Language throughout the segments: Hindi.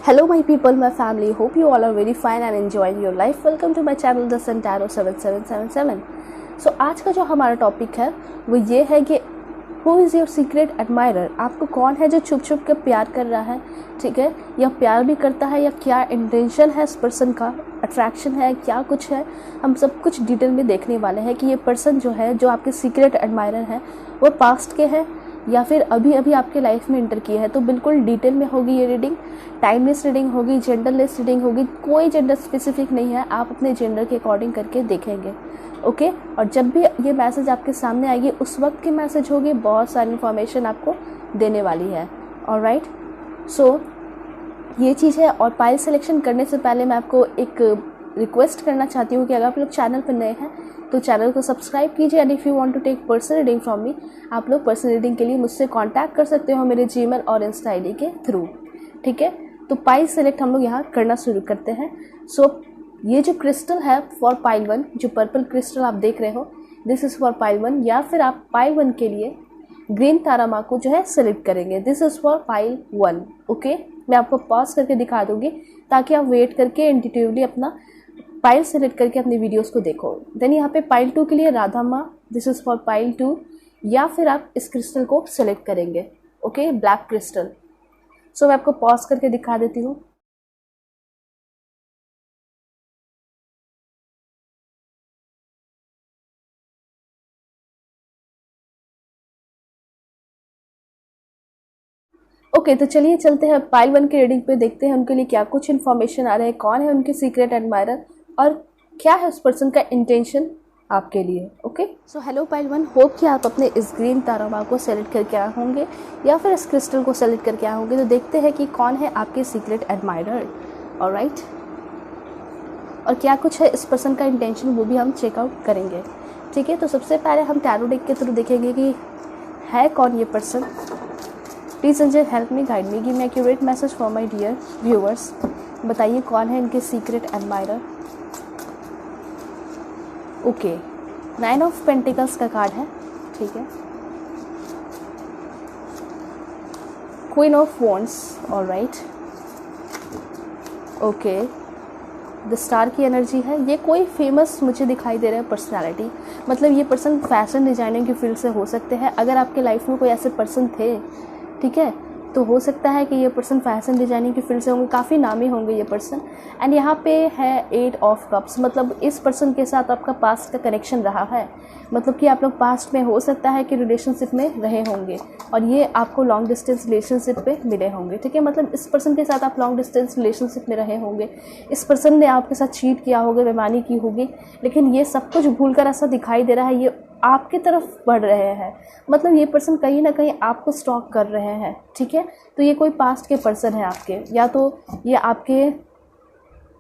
Hello my people, my family, hope you all are very fine and enjoying your life. Welcome to my channel The Sun Tarot 7777. So आज का जो हमारा टॉपिक है वो ये है कि who is your secret admirer. आपको कौन है जो छुप छुप के प्यार कर रहा है, ठीक है, या प्यार भी करता है, या क्या इंटेंशन है इस पर्सन का, अट्रैक्शन है, क्या कुछ है। हम सब कुछ डिटेल में देखने वाले हैं कि ये पर्सन जो है, जो आपके सीक्रेट एडमायरर है, वो पास्ट के हैं या फिर अभी अभी आपके लाइफ में इंटर किया है। तो बिल्कुल डिटेल में होगी ये रीडिंग, टाइमलेस रीडिंग होगी, जेंडरलेस रीडिंग होगी, कोई जेंडर स्पेसिफिक नहीं है, आप अपने जेंडर के अकॉर्डिंग करके देखेंगे, ओके। और जब भी ये मैसेज आपके सामने आएगी उस वक्त की मैसेज होगी, बहुत सारी इन्फॉर्मेशन आपको देने वाली है, ऑलराइट। सो ये चीज़ है। और पाइल सिलेक्शन करने से पहले मैं आपको एक रिक्वेस्ट करना चाहती हूँ कि अगर आप लोग चैनल पर नए हैं तो चैनल को सब्सक्राइब कीजिए। And if you want to take personal reading from me, आप लोग पर्सनल रीडिंग के लिए मुझसे कांटेक्ट कर सकते हो मेरे जीमेल और इंस्टा आईडी के थ्रू, ठीक है। तो पाइल सेलेक्ट हम लोग यहाँ करना शुरू करते हैं। सो ये जो क्रिस्टल है फॉर पाइल 1, जो पर्पल क्रिस्टल आप देख रहे हो, दिस इज़ फॉर पाइल 1, या फिर आप पाइल 1 के लिए ग्रीन तारामा को जो है सेलेक्ट करेंगे, this is for pile 1, okay. मैं आपको पॉज करके दिखा दूँगी ताकि आप वेट करके इंट्यूटिवली अपना पाइल सेलेक्ट करके अपनी वीडियोस को देखो। देन यहाँ पे पाइल 2 के लिए राधा माँ, दिस इज़ फॉर पाइल 2, या फिर आप इस क्रिस्टल को सेलेक्ट करेंगे, ओके, ब्लैक क्रिस्टल। सो मैं आपको पॉज करके दिखा देती हूँ। ओके, तो चलिए चलते हैं पाइल 1 की रीडिंग पे, देखते हैं उनके लिए क्या कुछ इन्फॉर्मेशन आ रहा है, कौन है उनके सीक्रेट एडमायरर और क्या है उस पर्सन का इंटेंशन आपके लिए, okay. So hello pile 1, hope कि आप अपने इस ग्रीन तारामा को सेलेक्ट करके आए होंगे या फिर इस क्रिस्टल को सेलेक्ट करके आए होंगे। तो देखते हैं कि कौन है आपके सीक्रेट एडमायरर, ऑलराइट, और क्या कुछ है इस पर्सन का इंटेंशन, वो भी हम चेकआउट करेंगे, ठीक है। तो सबसे पहले हम टैरो डेक के थ्रू देखेंगे कि है कौन ये person. Please angel help me, guide me, give me accurate message for my dear viewers. बताइए कौन है इनके secret admirer. Okay, 9 of pentacles का कार्ड है, ठीक है, queen of wands, alright, okay, the star की एनर्जी है। ये कोई फेमस मुझे दिखाई दे रहा है पर्सनालिटी, मतलब ये पर्सन फैशन डिजाइनिंग की फील्ड से हो सकते हैं। अगर आपके लाइफ में कोई ऐसे पर्सन थे, ठीक है, तो हो सकता है कि ये पर्सन फैशन डिजाइनिंग की फील्ड से होंगे, काफ़ी नामी होंगे ये पर्सन। एंड यहाँ पे है 8 ऑफ कप्स, मतलब इस पर्सन के साथ आपका पास्ट का कनेक्शन रहा है, मतलब कि आप लोग पास्ट में हो सकता है कि रिलेशनशिप में रहे होंगे और ये आपको लॉन्ग डिस्टेंस रिलेशनशिप पे मिले होंगे, ठीक है। मतलब इस पर्सन के साथ आप लॉन्ग डिस्टेंस रिलेशनशिप में रहे होंगे, इस पर्सन ने आपके साथ चीट किया होगा, बेईमानी की होगी, लेकिन ये सब कुछ भूलकर ऐसा दिखाई दे रहा है ये आपकी तरफ बढ़ रहे हैं। मतलब ये पर्सन कहीं ना कहीं आपको स्टॉक कर रहे हैं, ठीक है। तो ये कोई पास्ट के पर्सन है आपके, या तो ये आपके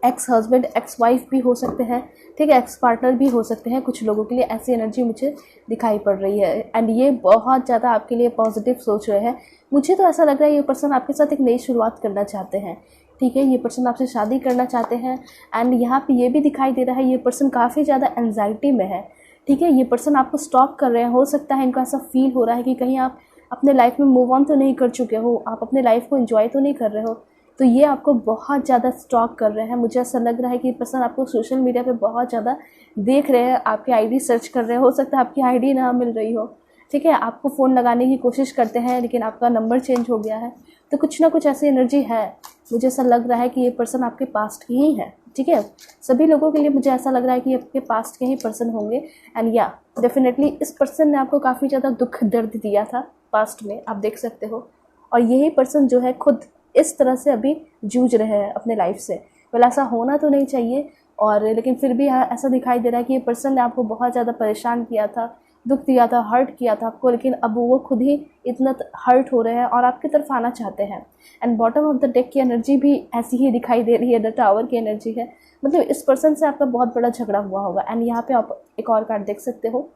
एक्स हस्बैंड, एक्स वाइफ भी हो सकते हैं, ठीक है, एक्स पार्टनर भी हो सकते हैं। कुछ लोगों के लिए ऐसी एनर्जी मुझे दिखाई पड़ रही है एंड ये बहुत ज़्यादा आपके लिए पॉजिटिव सोच रहे हैं। मुझे तो ऐसा लग रहा है ये पर्सन आपके साथ एक नई शुरुआत करना चाहते हैं, ठीक है। ये पर्सन आपसे शादी करना चाहते हैं एंड यहाँ पे ये भी दिखाई दे रहा है ये पर्सन काफ़ी ज़्यादा एंजाइटी में है, ठीक है। ये पर्सन आपको स्टॉक कर रहे हैं, हो सकता है इनको ऐसा फील हो रहा है कि कहीं आप अपने लाइफ में मूव ऑन तो नहीं कर चुके हो, आप अपने लाइफ को एंजॉय तो नहीं कर रहे हो, तो ये आपको बहुत ज़्यादा स्टॉक कर रहे हैं। मुझे ऐसा लग रहा है कि ये पर्सन आपको सोशल मीडिया पे बहुत ज़्यादा देख रहे हैं, आपकी आईडी सर्च कर रहे हैं, हो सकता है आपकी आईडी ना मिल रही हो, ठीक है। आपको फ़ोन लगाने की कोशिश करते हैं लेकिन आपका नंबर चेंज हो गया है, तो कुछ ना कुछ ऐसी एनर्जी है। मुझे ऐसा लग रहा है कि ये पर्सन आपके पास्ट की ही है, ठीक है। सभी लोगों के लिए मुझे ऐसा लग रहा है कि ये आपके पास्ट के ही पर्सन होंगे एंड या डेफिनेटली इस पर्सन ने आपको काफ़ी ज़्यादा दुख दर्द दिया था पास्ट में, आप देख सकते हो। और यही पर्सन जो है खुद इस तरह से अभी जूझ रहे हैं अपने लाइफ से। वेल ऐसा होना तो नहीं चाहिए, और लेकिन फिर भी ऐसा दिखाई दे रहा है कि ये पर्सन ने आपको बहुत ज़्यादा परेशान किया था, दुख दिया था, हर्ट किया था आपको, लेकिन अब वो खुद ही इतना हर्ट हो रहे हैं और आपकी तरफ आना चाहते हैं। And bottom of the deck की एनर्जी भी ऐसी ही दिखाई दे रही है, द टावर की एनर्जी है, मतलब इस पर्सन से आपका बहुत बड़ा झगड़ा हुआ होगा। एंड यहाँ पे आप एक और कार्ड देख सकते हो,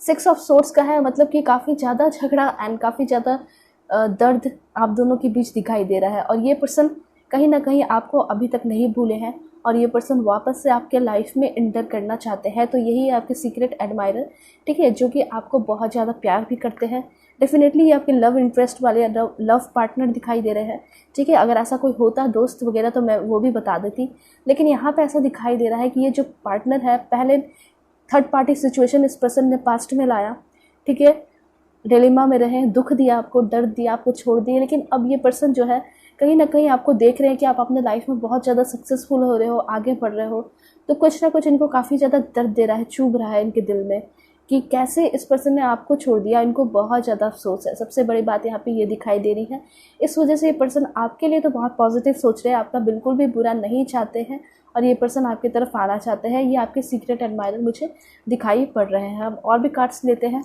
6 ऑफ सोर्ड्स का है, मतलब कि काफ़ी ज़्यादा झगड़ा एंड काफ़ी ज़्यादा दर्द आप दोनों के बीच दिखाई दे रहा है। और ये पर्सन कहीं ना कहीं आपको अभी तक नहीं भूले हैं और ये पर्सन वापस से आपके लाइफ में इंटर करना चाहते हैं। तो यही है आपके सीक्रेट एडमायरर, ठीक है, जो कि आपको बहुत ज़्यादा प्यार भी करते हैं डेफिनेटली ये आपके लव इंटरेस्ट वाले लव पार्टनर दिखाई दे रहे हैं, ठीक है। अगर ऐसा कोई होता दोस्त वगैरह तो मैं वो भी बता देती, लेकिन यहाँ पे ऐसा दिखाई दे रहा है कि ये जो पार्टनर है पहले थर्ड पार्टी सिचुएशन इस पर्सन ने पास्ट में लाया, ठीक है। डिलेमा में रहे, दुख दिया आपको, दर्द दिया आपको, छोड़ दिए, लेकिन अब ये पर्सन जो है कहीं ना कहीं आपको देख रहे हैं कि आप अपने लाइफ में बहुत ज़्यादा सक्सेसफुल हो रहे हो, आगे बढ़ रहे हो, तो कुछ ना कुछ इनको काफ़ी ज़्यादा दर्द दे रहा है, चुभ रहा है इनके दिल में कि कैसे इस पर्सन ने आपको छोड़ दिया। इनको बहुत ज़्यादा अफसोस है। सबसे बड़ी बात यहाँ पे ये दिखाई दे रही है। इस वजह से ये पर्सन आपके लिए तो बहुत पॉजिटिव सोच रहे हैं, आपका बिल्कुल भी बुरा नहीं चाहते हैं, और ये पर्सन आपकी तरफ आना चाहते हैं। ये आपके सीक्रेट एडमायरर मुझे दिखाई पड़ रहे हैं। हम और भी कार्ड्स लेते हैं,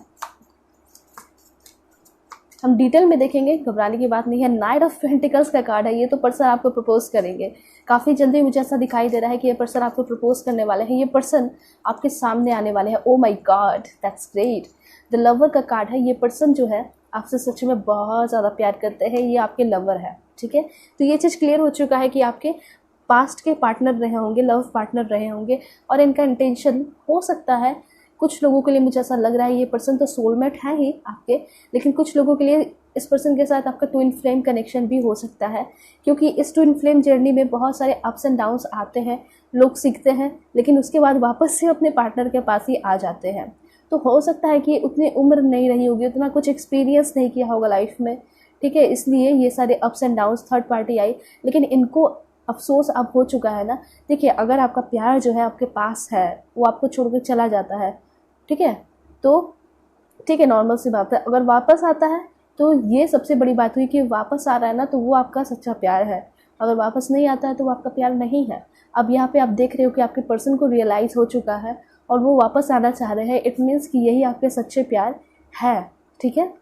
हम डिटेल में देखेंगे, घबराने की बात नहीं है। नाइट ऑफ पेंटिकल्स का कार्ड है। ये तो पर्सन आपको प्रपोज करेंगे काफ़ी जल्दी। मुझे ऐसा दिखाई दे रहा है कि ये पर्सन आपको प्रपोज करने वाले हैं, ये पर्सन आपके सामने आने वाले हैं। ओ my god, that's great. The lover का कार्ड है। ये पर्सन जो है आपसे सच में बहुत ज़्यादा प्यार करते हैं, ये आपके लवर है, ठीक है। तो ये चीज़ क्लियर हो चुका है कि आपके पास्ट के पार्टनर रहे होंगे, लव पार्टनर रहे होंगे, और इनका इंटेंशन हो सकता है कुछ लोगों के लिए, मुझे ऐसा लग रहा है ये पर्सन तो सोलमेट है ही आपके, लेकिन कुछ लोगों के लिए इस पर्सन के साथ आपका ट्विन फ्लेम कनेक्शन भी हो सकता है, क्योंकि इस ट्विन फ्लेम जर्नी में बहुत सारे अप्स एंड डाउन्स आते हैं, लोग सीखते हैं, लेकिन उसके बाद वापस से अपने पार्टनर के पास ही आ जाते हैं। तो हो सकता है कि उतनी उम्र नहीं रही होगी, उतना कुछ एक्सपीरियंस नहीं किया होगा लाइफ में, ठीक है, इसलिए ये सारे ups and downs, third party आई, लेकिन इनको अफसोस अब हो चुका है ना। देखिए, अगर आपका प्यार जो है आपके पास है, वो आपको छोड़कर चला जाता है, ठीक है, तो ठीक है, नॉर्मल सी बात है। अगर वापस आता है तो ये सबसे बड़ी बात हुई कि वापस आ रहा है ना, तो वो आपका सच्चा प्यार है। अगर वापस नहीं आता है तो वो आपका प्यार नहीं है। अब यहाँ पे आप देख रहे हो कि आपके पर्सन को रियलाइज़ हो चुका है और वो वापस आना चाह रहे हैं। इट मीन्स कि यही आपके सच्चे प्यार है, ठीक है,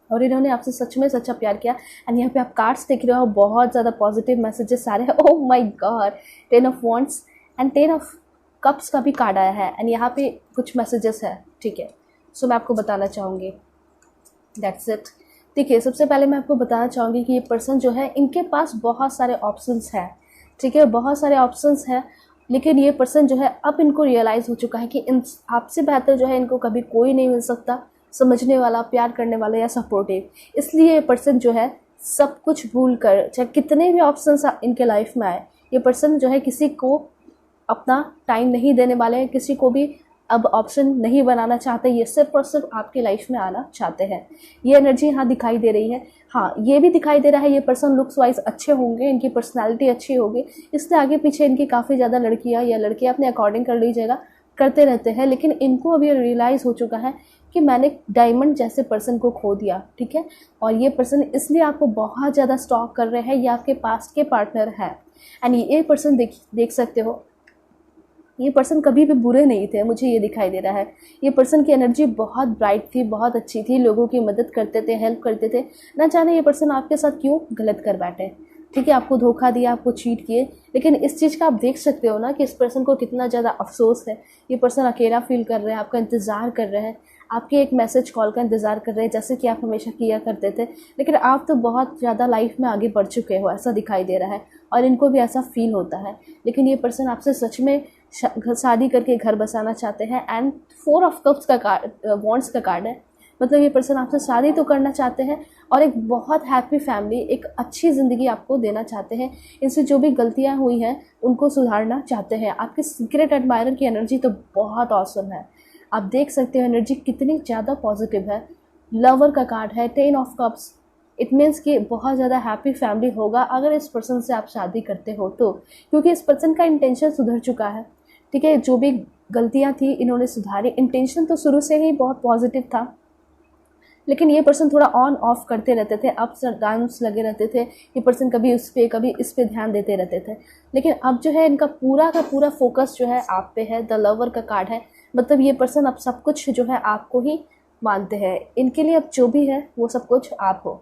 और इन्होंने आपसे सच में सच्चा प्यार किया। एंड यहाँ पे आप कार्ड्स देख रहे हो, बहुत ज़्यादा पॉजिटिव मैसेजेस आ रहे हैं। Oh my God, 10 of wands and 10 of cups का भी कार्ड आया है, एंड यहाँ पे कुछ मैसेजेस है, ठीक है। सो मैं आपको बताना चाहूँगी, दैट्स इट। देखिए, सबसे पहले मैं आपको बताना चाहूँगी कि ये पर्सन जो है इनके पास बहुत सारे ऑप्शंस हैं, ठीक है, बहुत सारे ऑप्शंस हैं, लेकिन ये पर्सन जो है अब इनको रियलाइज़ हो चुका है कि इन आपसे बेहतर जो है इनको कभी कोई नहीं मिल सकता, समझने वाला, प्यार करने वाला या सपोर्टिव। इसलिए ये पर्सन जो है सब कुछ भूल कर, चाहे कितने भी ऑप्शंस इनके लाइफ में आए, ये पर्सन जो है किसी को अपना टाइम नहीं देने वाले हैं, किसी को भी अब ऑप्शन नहीं बनाना चाहते। ये सिर्फ और सिर्फ आपकी लाइफ में आना चाहते हैं। ये एनर्जी यहाँ दिखाई दे रही है। हाँ, ये भी दिखाई दे रहा है ये पर्सन लुक्स वाइज अच्छे होंगे, इनकी पर्सनालिटी अच्छी होगी, इसलिए आगे पीछे इनकी काफ़ी ज़्यादा लड़कियाँ या लड़के अपने अकॉर्डिंग कर लीजिएगा करते रहते हैं। लेकिन इनको अभी रियलाइज़ हो चुका है कि मैंने डायमंड जैसे पर्सन को खो दिया, ठीक है, और ये पर्सन इसलिए आपको बहुत ज़्यादा स्टॉक कर रहे हैं। ये आपके पास्ट के पार्टनर हैं, एंड ये पर्सन देख सकते हो, ये पर्सन कभी भी बुरे नहीं थे, मुझे ये दिखाई दे रहा है। ये पर्सन की एनर्जी बहुत ब्राइट थी, बहुत अच्छी थी, लोगों की मदद करते थे, हेल्प करते थे। ना जाने ये पर्सन आपके साथ क्यों गलत कर बैठे, ठीक है, आपको धोखा दिया, आपको चीट किए, लेकिन इस चीज़ का आप देख सकते हो ना कि इस पर्सन को कितना ज़्यादा अफसोस है। ये पर्सन अकेला फील कर रहे हैं, आपका इंतज़ार कर रहे हैं, आपके एक मैसेज कॉल का इंतज़ार कर रहे हैं, जैसे कि आप हमेशा किया करते थे। लेकिन आप तो बहुत ज़्यादा लाइफ में आगे बढ़ चुके हो, ऐसा दिखाई दे रहा है, और इनको भी ऐसा फील होता है। लेकिन ये पर्सन आपसे सच में शादी करके घर बसाना चाहते हैं। एंड 4 ऑफ कप्स का कार्ड, वॉन्ड्स का कार्ड है, मतलब ये पर्सन आपसे शादी तो करना चाहते हैं और एक बहुत हैप्पी फैमिली, एक अच्छी ज़िंदगी आपको देना चाहते हैं। इनसे जो भी गलतियां हुई हैं उनको सुधारना चाहते हैं। आपके सीक्रेट एडमायरर की एनर्जी तो बहुत ऑसम है, आप देख सकते हो एनर्जी कितनी ज़्यादा पॉजिटिव है। लवर का कार्ड है, 10 ऑफ कप्स, इट मीन्स कि बहुत ज़्यादा हैप्पी फैमिली होगा अगर इस पर्सन से आप शादी करते हो तो, क्योंकि इस पर्सन का इंटेंशन सुधर चुका है, ठीक है, जो भी गलतियां थी इन्होंने सुधारी। इंटेंशन तो शुरू से ही बहुत पॉजिटिव था, लेकिन ये पर्सन थोड़ा ऑन ऑफ करते रहते थे, अप्स और डाउन्स लगे रहते थे। ये पर्सन कभी उस पर कभी इस पे ध्यान देते रहते थे, लेकिन अब जो है इनका पूरा का पूरा फोकस जो है आप पे है। द लवर का कार्ड है, मतलब ये पर्सन अब सब कुछ जो है आपको ही मानते हैं। इनके लिए अब जो भी है वो सब कुछ आप हो,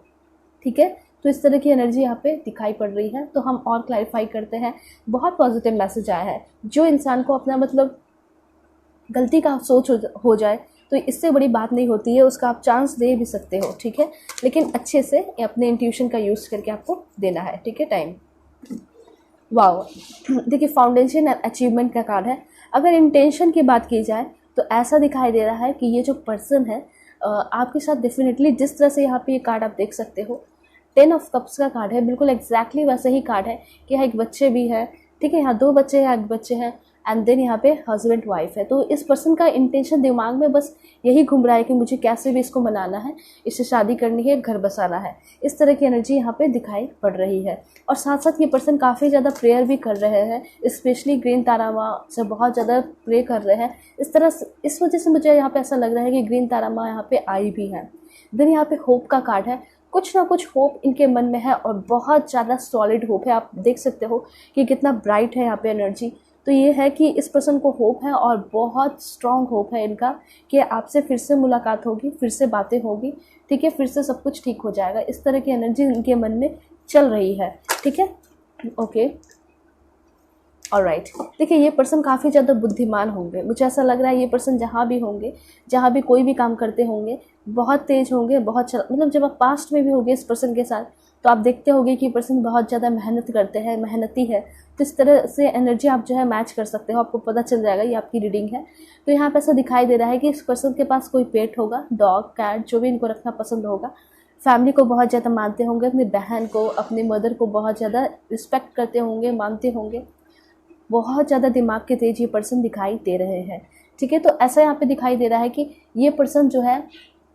ठीक है। तो इस तरह की एनर्जी यहाँ पे दिखाई पड़ रही है। तो हम और क्लैरिफाई करते हैं। बहुत पॉजिटिव मैसेज आया है। जो इंसान को अपना मतलब गलती का सोच हो जाए तो इससे बड़ी बात नहीं होती है, उसका आप चांस दे भी सकते हो, ठीक है, लेकिन अच्छे से अपने इंट्यूशन का यूज़ करके आपको देना है, ठीक है। टाइम, वाओ, देखिए फाउंडेशन एंड अचीवमेंट का कार्ड है। अगर इंटेंशन की बात की जाए तो ऐसा दिखाई दे रहा है कि ये जो पर्सन है आपके साथ डेफिनेटली जिस तरह से यहाँ पे ये कार्ड आप देख सकते हो 10 ऑफ कप्स का कार्ड है, बिल्कुल एग्जैक्टली वैसे ही कार्ड है कि यहाँ एक बच्चे भी है, ठीक है, यहाँ 2 बच्चे हैं, एक बच्चे हैं, एंड देन यहाँ पे हस्बैंड वाइफ है। तो इस पर्सन का इंटेंशन दिमाग में बस यही घूम रहा है कि मुझे कैसे भी इसको मनाना है, इससे शादी करनी है, घर बसाना है। इस तरह की एनर्जी यहाँ पे दिखाई पड़ रही है। और साथ साथ ये पर्सन काफ़ी ज़्यादा प्रेयर भी कर रहे हैं, स्पेशली ग्रीन तारा माँ से बहुत ज़्यादा प्रे कर रहे हैं। इस वजह से मुझे यहाँ पे ऐसा लग रहा है कि ग्रीन तारा माँ यहाँ पे आई भी है। देन यहाँ पे होप का कार्ड है, कुछ ना कुछ होप इनके मन में है और बहुत ज़्यादा सॉलिड होप है। आप देख सकते हो कि कितना ब्राइट है यहाँ पे एनर्जी। तो ये है कि इस पर्सन को होप है और बहुत स्ट्रॉन्ग होप है इनका कि आपसे फिर से मुलाकात होगी, फिर से बातें होगी, ठीक है, फिर से सब कुछ ठीक हो जाएगा। इस तरह की एनर्जी इनके मन में चल रही है, ठीक है, ओके, ऑलराइट। देखिए ये पर्सन काफ़ी ज़्यादा बुद्धिमान होंगे, मुझे ऐसा लग रहा है ये पर्सन जहाँ भी होंगे, जहाँ भी कोई भी काम करते होंगे, बहुत तेज होंगे, बहुत मतलब जब आप पास्ट में भी होंगे इस पर्सन के साथ तो आप देखते होंगे कि पर्सन बहुत ज़्यादा मेहनत करते हैं, मेहनती है। तो इस तरह से एनर्जी आप जो है मैच कर सकते हो, आपको पता चल जाएगा, ये आपकी रीडिंग है। तो यहाँ पे ऐसा दिखाई दे रहा है कि इस पर्सन के पास कोई पेट होगा, डॉग, कैट, जो भी इनको रखना पसंद होगा। फैमिली को बहुत ज़्यादा मानते होंगे, अपनी बहन को, अपनी मदर को बहुत ज़्यादा रिस्पेक्ट करते होंगे, मानते होंगे। बहुत ज़्यादा दिमाग के तेज ये पर्सन दिखाई दे रहे हैं, ठीक है। तो ऐसा यहाँ पे दिखाई दे रहा है कि ये पर्सन जो है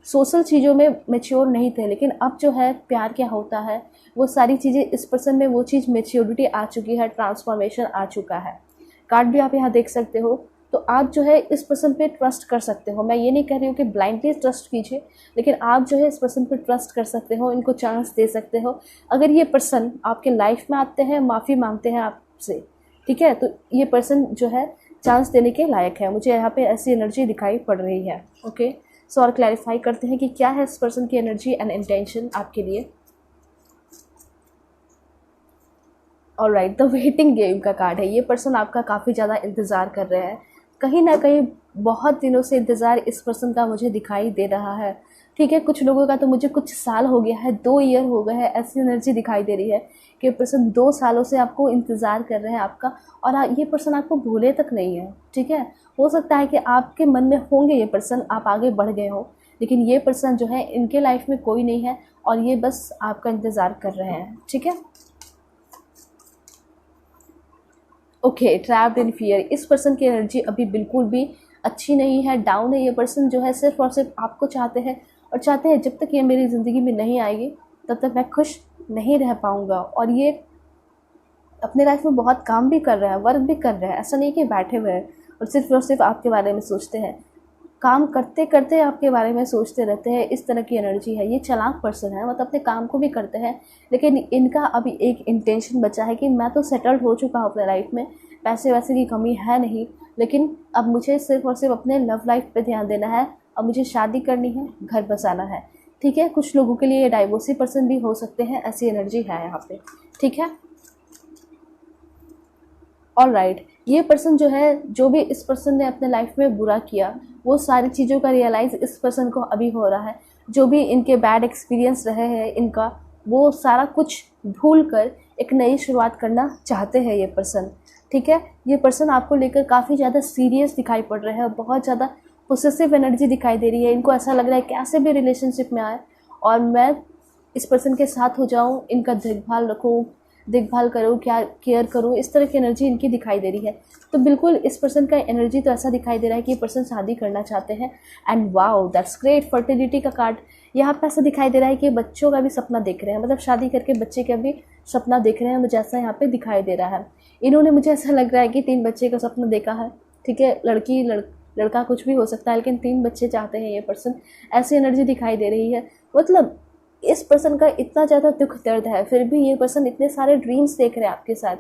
सोशल चीज़ों में मैच्योर नहीं थे, लेकिन अब जो है प्यार क्या होता है वो सारी चीज़ें इस पर्सन में वो चीज़ मैच्योरिटी आ चुकी है, ट्रांसफॉर्मेशन आ चुका है। कार्ड भी आप यहाँ देख सकते हो। तो आप जो है इस पर्सन पे ट्रस्ट कर सकते हो। मैं ये नहीं कह रही हूँ कि ब्लाइंडली ट्रस्ट कीजिए, लेकिन आप जो है इस पर्सन पे ट्रस्ट कर सकते हो, इनको चांस दे सकते हो। अगर ये पर्सन आपके लाइफ में आते हैं, माफ़ी मांगते हैं आपसे, ठीक है, तो ये पर्सन जो है चांस देने के लायक है। मुझे यहाँ पे ऐसी एनर्जी दिखाई पड़ रही है, ओके। सो और क्लैरिफाई करते हैं कि क्या है इस पर्सन की एनर्जी एंड इंटेंशन आपके लिए। ऑलराइट, द वेटिंग गेम का कार्ड है। ये पर्सन आपका काफ़ी ज़्यादा इंतज़ार कर रहे हैं, कहीं ना कहीं बहुत दिनों से इंतज़ार इस पर्सन का मुझे दिखाई दे रहा है, ठीक है। कुछ लोगों का तो मुझे कुछ साल हो गया है, 2 ईयर हो गए हैं, ऐसी एनर्जी दिखाई दे रही है कि पर्सन 2 सालों से आपको इंतज़ार कर रहे हैं आपका, और ये पर्सन आपको भूले तक नहीं है, ठीक है। हो सकता है कि आपके मन में होंगे ये पर्सन, आप आगे बढ़ गए हो, लेकिन ये पर्सन जो है इनके लाइफ में कोई नहीं है और ये बस आपका इंतज़ार कर रहे हैं, ठीक है। Okay, trapped in fear. इस पर्सन की एनर्जी अभी बिल्कुल भी अच्छी नहीं है, डाउन है। ये पर्सन जो है सिर्फ और सिर्फ आपको चाहते हैं और चाहते हैं जब तक ये मेरी ज़िंदगी में नहीं आएगी तब तक मैं खुश नहीं रह पाऊँगा। और ये अपने लाइफ में बहुत काम भी कर रहे हैं, वर्क भी कर रहे हैं, ऐसा नहीं कि बैठे हुए हैं और सिर्फ आपके बारे में सोचते हैं। काम करते करते आपके बारे में सोचते रहते हैं, इस तरह की एनर्जी है। ये चालाक पर्सन है, मतलब अपने काम को भी करते हैं, लेकिन इनका अभी एक इंटेंशन बचा है कि मैं तो सेटल्ड हो चुका हूँ अपने लाइफ में, पैसे वैसे की कमी है नहीं, लेकिन अब मुझे सिर्फ और सिर्फ अपने लव लाइफ पे ध्यान देना है। अब मुझे शादी करनी है, घर बसाना है, ठीक है। कुछ लोगों के लिए डाइवोर्सी पर्सन भी हो सकते हैं, ऐसी एनर्जी है यहाँ पे, ठीक है। ऑलराइट, ये पर्सन जो है, जो भी इस पर्सन ने अपने लाइफ में बुरा किया वो सारी चीज़ों का रियलाइज़ इस पर्सन को अभी हो रहा है। जो भी इनके बैड एक्सपीरियंस रहे हैं इनका, वो सारा कुछ भूल कर एक नई शुरुआत करना चाहते हैं ये पर्सन, ठीक है। ये पर्सन आपको लेकर काफ़ी ज़्यादा सीरियस दिखाई पड़ रहे हैं, बहुत ज़्यादा पोसेसिव एनर्जी दिखाई दे रही है। इनको ऐसा लग रहा है कैसे भी रिलेशनशिप में आए और मैं इस पर्सन के साथ हो जाऊँ, इनका देखभाल करूँ, क्या केयर करूँ, इस तरह की एनर्जी इनकी दिखाई दे रही है। तो बिल्कुल इस पर्सन का एनर्जी तो ऐसा दिखाई दे रहा है कि ये पर्सन शादी करना चाहते हैं। And wow, that's great. Fertility का कार्ड यहाँ पे ऐसा दिखाई दे रहा है कि बच्चों का भी सपना देख रहे हैं, मतलब शादी करके बच्चे का भी सपना देख रहे हैं, मुझे ऐसा यहाँ पे दिखाई दे रहा है। इन्होंने, मुझे ऐसा लग रहा है कि 3 बच्चे का सपना देखा है, ठीक है। लड़की लड़का कुछ भी हो सकता है, लेकिन 3 बच्चे चाहते हैं ये पर्सन, ऐसी एनर्जी दिखाई दे रही है। मतलब इस पर्सन का इतना ज़्यादा दुख दर्द है, फिर भी ये पर्सन इतने सारे ड्रीम्स देख रहे हैं आपके साथ,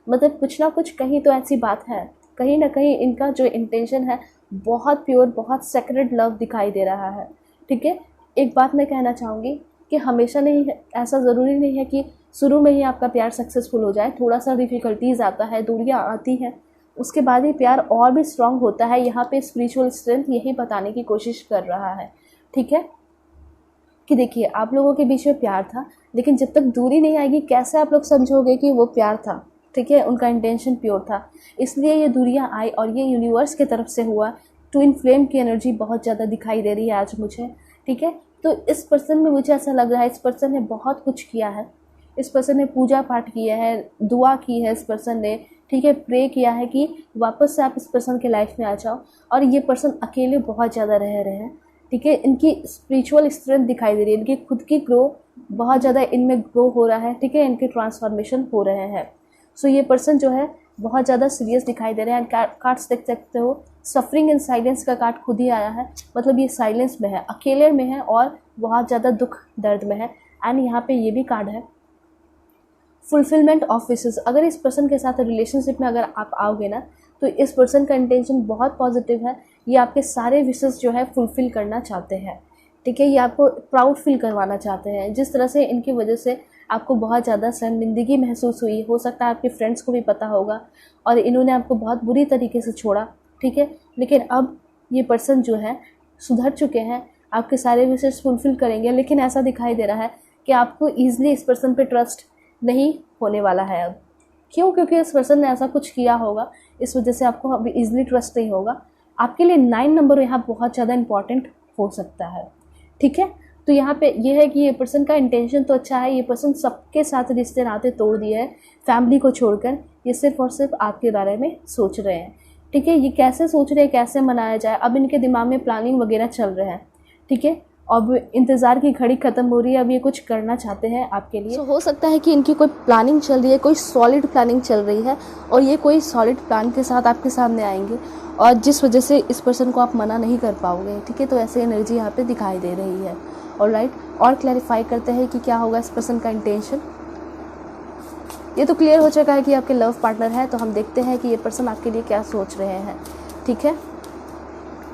मतलब कुछ ना कुछ कहीं तो ऐसी बात है, कहीं ना कहीं इनका जो इंटेंशन है बहुत प्योर, बहुत सेक्रेड लव दिखाई दे रहा है, ठीक है। एक बात मैं कहना चाहूँगी कि हमेशा नहीं है, ऐसा ज़रूरी नहीं है कि शुरू में ही आपका प्यार सक्सेसफुल हो जाए। थोड़ा सा डिफ़िकल्टीज़ आता है, दूरियाँ आती हैं, उसके बाद ही प्यार और भी स्ट्रांग होता है। यहाँ पे स्पिरिचुअल स्ट्रेंथ यही बताने की कोशिश कर रहा है, ठीक है, कि देखिए आप लोगों के बीच में प्यार था, लेकिन जब तक दूरी नहीं आएगी कैसे आप लोग समझोगे कि वो प्यार था, ठीक है। उनका इंटेंशन प्योर था, इसलिए ये दूरियां आई और ये यूनिवर्स की तरफ से हुआ। ट्विन फ्लेम की एनर्जी बहुत ज़्यादा दिखाई दे रही है आज मुझे। ठीक है। तो इस पर्सन में मुझे ऐसा लग रहा है इस पर्सन ने बहुत कुछ किया है, इस पर्सन ने पूजा पाठ किया है, दुआ की है इस पर्सन ने, ठीक है, प्रे किया है कि वापस से आप इस पर्सन के लाइफ में आ जाओ। और ये पर्सन अकेले बहुत ज़्यादा रह रहे हैं, ठीक है। इनकी स्पिरिचुअल स्ट्रेंथ दिखाई दे रही है, इनकी खुद की ग्रो बहुत ज़्यादा इनमें ग्रो हो रहा है, ठीक है, इनके ट्रांसफॉर्मेशन हो रहे हैं। सो ये पर्सन जो है बहुत ज़्यादा सीरियस दिखाई दे रहे हैं। कार्ड्स देख सकते हो, सफरिंग इन साइलेंस का कार्ड खुद ही आया है, मतलब ये साइलेंस में है, अकेले में है और बहुत ज़्यादा दुख दर्द में है। एंड यहाँ पे ये भी कार्ड है फुलफिलमेंट ऑफ विशेस। अगर इस पर्सन के साथ रिलेशनशिप में अगर आप आओगे ना, तो इस पर्सन का इंटेंशन बहुत पॉजिटिव है, ये आपके सारे विशेस जो है फुलफिल करना चाहते हैं, ठीक है। ये आपको प्राउड फील करवाना चाहते हैं। जिस तरह से इनकी वजह से आपको बहुत ज़्यादा शर्मिंदगी महसूस हुई, हो सकता है आपके फ्रेंड्स को भी पता होगा और इन्होंने आपको बहुत बुरी तरीके से छोड़ा, ठीक है। लेकिन अब ये पर्सन जो है सुधर चुके हैं, आपके सारे विशेष फुलफिल करेंगे। लेकिन ऐसा दिखाई दे रहा है कि आपको ईजिली इस पर्सन पे ट्रस्ट नहीं होने वाला है अब। क्यों? क्योंकि इस पर्सन ने ऐसा कुछ किया होगा, इस वजह से आपको अब ईजिली ट्रस्ट नहीं होगा। आपके लिए 9 नंबर यहाँ बहुत ज़्यादा इंपॉर्टेंट हो सकता है, ठीक है। तो यहाँ पे ये है कि ये पर्सन का इंटेंशन तो अच्छा है, ये पर्सन सबके साथ रिश्ते नाते तोड़ दिए हैं, फैमिली को छोड़कर ये सिर्फ और सिर्फ आपके बारे में सोच रहे हैं, ठीक है। ये कैसे सोच रहे हैं, कैसे मनाया जाए, अब इनके दिमाग में प्लानिंग वगैरह चल रहे हैं, ठीक है। अब इंतज़ार की घड़ी ख़त्म हो रही है, अब ये कुछ करना चाहते हैं आपके लिए। हो सकता है कि इनकी कोई प्लानिंग चल रही है, कोई सॉलिड प्लानिंग चल रही है और ये कोई सॉलिड प्लान के साथ आपके सामने आएंगे और जिस वजह से इस पर्सन को आप मना नहीं कर पाओगे, ठीक है। तो ऐसे एनर्जी यहाँ पे दिखाई दे रही है। ऑलराइट, और क्लैरिफाई करते हैं कि क्या होगा इस पर्सन का इंटेंशन। ये तो क्लियर हो चुका है कि आपके लव पार्टनर है, तो हम देखते हैं कि ये पर्सन आपके लिए क्या सोच रहे हैं, ठीक है।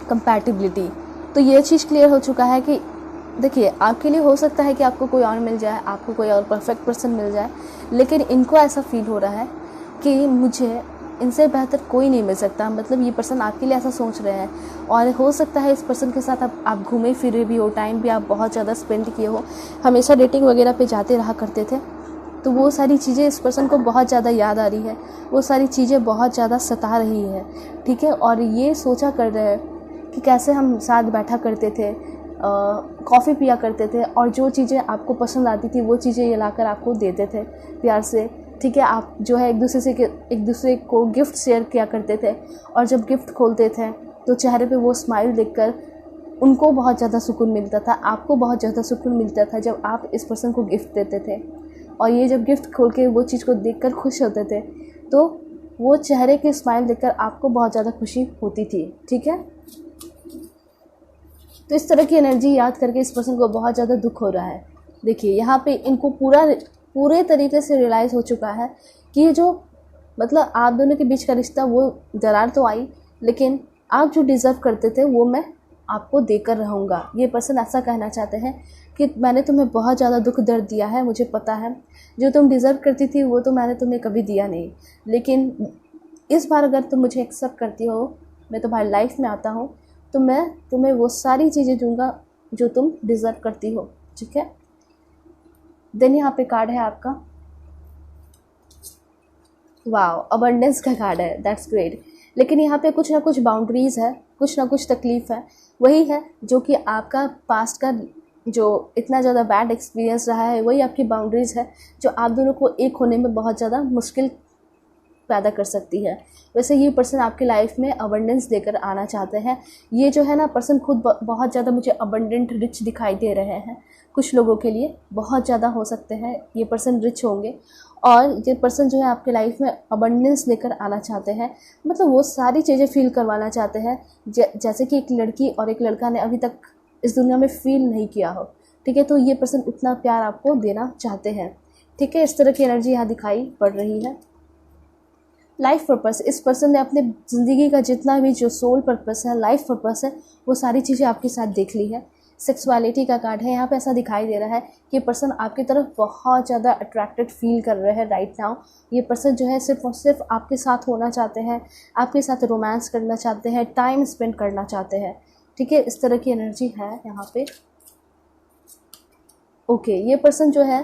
कंपैटिबिलिटी, तो ये चीज़ क्लियर हो चुका है कि देखिए आपके लिए हो सकता है कि आपको कोई और मिल जाए, आपको कोई और परफेक्ट पर्सन मिल जाए, लेकिन इनको ऐसा फील हो रहा है कि मुझे इनसे बेहतर कोई नहीं मिल सकता। मतलब ये पर्सन आपके लिए ऐसा सोच रहे हैं और हो सकता है इस पर्सन के साथ आप घूमे फिरे भी हो, टाइम भी आप बहुत ज़्यादा स्पेंड किए हो, हमेशा डेटिंग वगैरह पे जाते रहा करते थे, तो वो सारी चीज़ें इस पर्सन को बहुत ज़्यादा याद आ रही है, वो सारी चीज़ें बहुत ज़्यादा सता रही है, ठीक है। और ये सोचा कर रहे हैं कि कैसे हम साथ बैठा करते थे, कॉफ़ी पिया करते थे और जो चीज़ें आपको पसंद आती थी वो चीज़ें ये लाकर आपको देते थे प्यार से, ठीक है। आप जो है एक दूसरे को गिफ्ट शेयर किया करते थे और जब गिफ्ट खोलते थे तो चेहरे पे वो स्माइल देखकर उनको बहुत ज़्यादा सुकून मिलता था, आपको बहुत ज़्यादा सुकून मिलता था जब आप इस पर्सन को गिफ्ट देते थे। और ये जब गिफ्ट खोल के वो चीज़ को देखकर खुश होते थे तो वो चेहरे की स्माइल देखकर आपको बहुत ज़्यादा खुशी होती थी, ठीक है। तो इस तरह की एनर्जी याद करके इस पर्सन को बहुत ज़्यादा दुख हो रहा है। देखिए यहाँ पे इनको पूरे तरीके से रियलाइज़ हो चुका है कि ये जो मतलब आप दोनों के बीच का रिश्ता, वो दरार तो आई लेकिन आप जो डिज़र्व करते थे वो मैं आपको देकर रहूँगा। ये पर्सन ऐसा कहना चाहते हैं कि मैंने तुम्हें बहुत ज़्यादा दुख दर्द दिया है, मुझे पता है, जो तुम डिज़र्व करती थी वो तो मैंने तुम्हें कभी दिया नहीं, लेकिन इस बार अगर तुम मुझे एक्सेप्ट करती हो, मैं तुम्हारी लाइफ में आता हूँ, तो मैं तुम्हें वो सारी चीज़ें दूंगा जो तुम डिज़र्व करती हो, ठीक है। देन यहाँ पे कार्ड है आपका, वाओ, अबंडेंस का कार्ड है, दैट्स ग्रेट। लेकिन यहाँ पे कुछ ना कुछ बाउंड्रीज़ है, कुछ ना कुछ तकलीफ़ है, वही है जो कि आपका पास्ट का जो इतना ज़्यादा बैड एक्सपीरियंस रहा है, वही आपकी बाउंड्रीज़ है जो आप दोनों को एक होने में बहुत ज़्यादा मुश्किल पैदा कर सकती है। वैसे ये पर्सन आपकी लाइफ में अबंडेंस देकर आना चाहते हैं। ये जो है ना पर्सन खुद बहुत ज़्यादा मुझे अबंडेंट रिच दिखाई दे रहे हैं। कुछ लोगों के लिए बहुत ज़्यादा हो सकते हैं ये पर्सन रिच होंगे और ये पर्सन जो है आपके लाइफ में अबंडेंस लेकर आना चाहते हैं। मतलब वो सारी चीज़ें फील करवाना चाहते हैं जैसे कि एक लड़की और एक लड़का ने अभी तक इस दुनिया में फील नहीं किया हो, ठीक है। तो ये पर्सन उतना प्यार आपको देना चाहते हैं, ठीक है। इस तरह की एनर्जी यहाँ दिखाई पड़ रही है। लाइफ पर्पस, इस पर्सन ने अपने ज़िंदगी का जितना भी जो सोल पर्पस है, लाइफ पर्पस है, वो सारी चीज़ें आपके साथ देख ली है। सेक्सुअलिटी का कार्ड है, यहाँ पे ऐसा दिखाई दे रहा है कि पर्सन आपकी तरफ बहुत ज़्यादा अट्रैक्टेड फील कर रहे हैं राइट नाउ। ये पर्सन जो है सिर्फ और सिर्फ आपके साथ होना चाहते हैं, आपके साथ रोमांस करना चाहते हैं, टाइम स्पेंड करना चाहते हैं, ठीक है। इस तरह की एनर्जी है यहाँ पे। ओके, ये पर्सन जो है,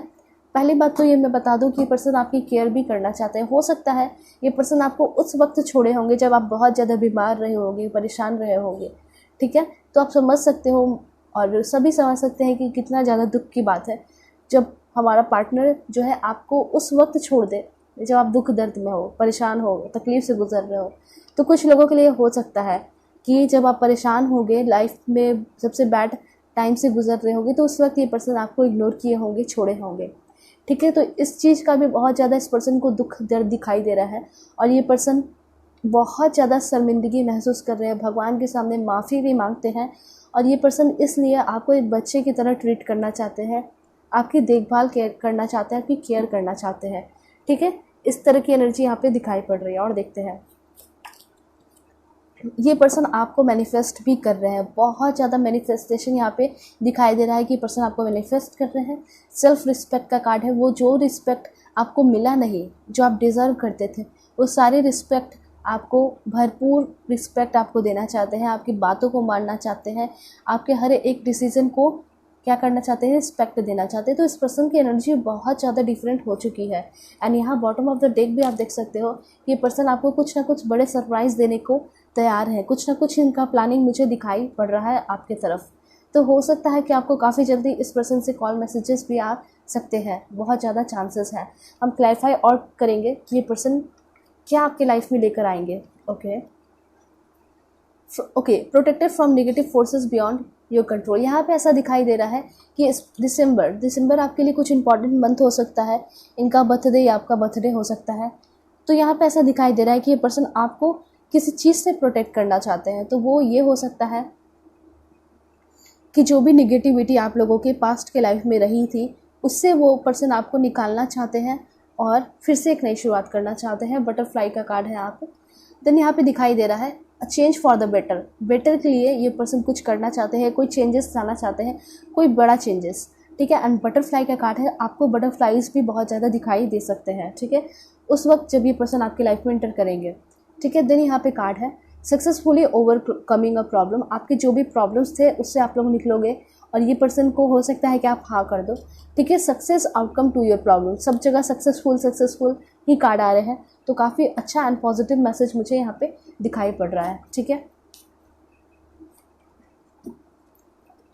पहली बात तो ये मैं बता दूं कि ये पर्सन आपकी केयर भी करना चाहते हैं। हो सकता है ये पर्सन आपको उस वक्त छोड़े होंगे जब आप बहुत ज़्यादा बीमार रहे होंगे, परेशान रहे होंगे, ठीक है। तो आप समझ सकते हो और सभी समझ सकते हैं कि कितना ज़्यादा दुख की बात है जब हमारा पार्टनर जो है आपको उस वक्त छोड़ दे जब आप दुख दर्द में हो, परेशान हो, तकलीफ़ से गुजर रहे हो। तो कुछ लोगों के लिए हो सकता है कि जब आप परेशान होंगे, लाइफ में सबसे बैड टाइम से गुजर रहे होंगे, तो उस वक्त ये पर्सन आपको इग्नोर किए होंगे, छोड़े होंगे। ठीक है, तो इस चीज़ का भी बहुत ज़्यादा इस पर्सन को दुख दर्द दिखाई दे रहा है और ये पर्सन बहुत ज़्यादा शर्मिंदगी महसूस कर रहे हैं, भगवान के सामने माफ़ी भी मांगते हैं। और ये पर्सन इसलिए आपको एक बच्चे की तरह ट्रीट करना चाहते हैं, आपकी देखभाल करना चाहते हैं, आपकी केयर करना चाहते हैं। ठीक है, इस तरह की एनर्जी यहाँ पे दिखाई पड़ रही है। और देखते हैं, ये पर्सन आपको मैनिफेस्ट भी कर रहे हैं, बहुत ज़्यादा मैनिफेस्टेशन यहाँ पे दिखाई दे रहा है कि पर्सन आपको मैनिफेस्ट कर रहे हैं। सेल्फ रिस्पेक्ट का कार्ड है, वो जो रिस्पेक्ट आपको मिला नहीं, जो आप डिज़र्व करते थे, वो सारी रिस्पेक्ट आपको, भरपूर रिस्पेक्ट आपको देना चाहते हैं, आपकी बातों को मानना चाहते हैं, आपके हर एक डिसीज़न को क्या करना चाहते हैं, रिस्पेक्ट देना चाहते हैं। तो इस पर्सन की एनर्जी बहुत ज़्यादा डिफरेंट हो चुकी है। एंड यहाँ बॉटम ऑफ द डेक भी आप देख सकते हो, ये पर्सन आपको कुछ ना कुछ बड़े सरप्राइज़ देने को तैयार है, कुछ ना कुछ इनका प्लानिंग मुझे दिखाई पड़ रहा है आपके तरफ। तो हो सकता है कि आपको काफ़ी जल्दी इस पर्सन से कॉल मैसेजेस भी आ सकते हैं, बहुत ज़्यादा चांसेस हैं। हम क्लैरिफाई और करेंगे कि ये पर्सन क्या आपके लाइफ में लेकर आएंगे। Okay, protected from negative forces beyond your control. यहाँ पे ऐसा दिखाई दे रहा है कि इस दिसंबर आपके लिए कुछ इंपॉर्टेंट मंथ हो सकता है, इनका बर्थडे या आपका बर्थडे हो सकता है। तो यहाँ पे ऐसा दिखाई दे रहा है कि ये पर्सन आपको किसी चीज़ से प्रोटेक्ट करना चाहते हैं। तो वो ये हो सकता है कि जो भी निगेटिविटी आप लोगों के पास्ट के लाइफ में रही थी, उससे वो पर्सन आपको निकालना चाहते हैं और फिर से एक नई शुरुआत करना चाहते हैं। बटरफ्लाई का कार्ड है आप। देन यहाँ पे दिखाई दे रहा है चेंज फॉर द बेटर के लिए ये पर्सन कुछ करना चाहते हैं, कोई चेंजेस लाना चाहते हैं, कोई बड़ा चेंजेस। ठीक है, एंड बटरफ्लाई का कार्ड है, आपको बटरफ्लाइज भी बहुत ज़्यादा दिखाई दे सकते हैं। ठीक है, उस वक्त जब ये पर्सन आपकी लाइफ में एंटर करेंगे। ठीक है, देन यहाँ पे कार्ड है सक्सेसफुली ओवरकमिंग अ प्रॉब्लम। आपके जो भी प्रॉब्लम्स थे उससे आप लोग निकलोगे और ये पर्सन को हो सकता है कि आप हाँ कर दो। ठीक है, success outcome to your problem, सब जगह सक्सेसफुल ही कार्ड आ रहे हैं। तो काफ़ी अच्छा एंड पॉजिटिव मैसेज मुझे यहाँ पे दिखाई पड़ रहा है। ठीक है,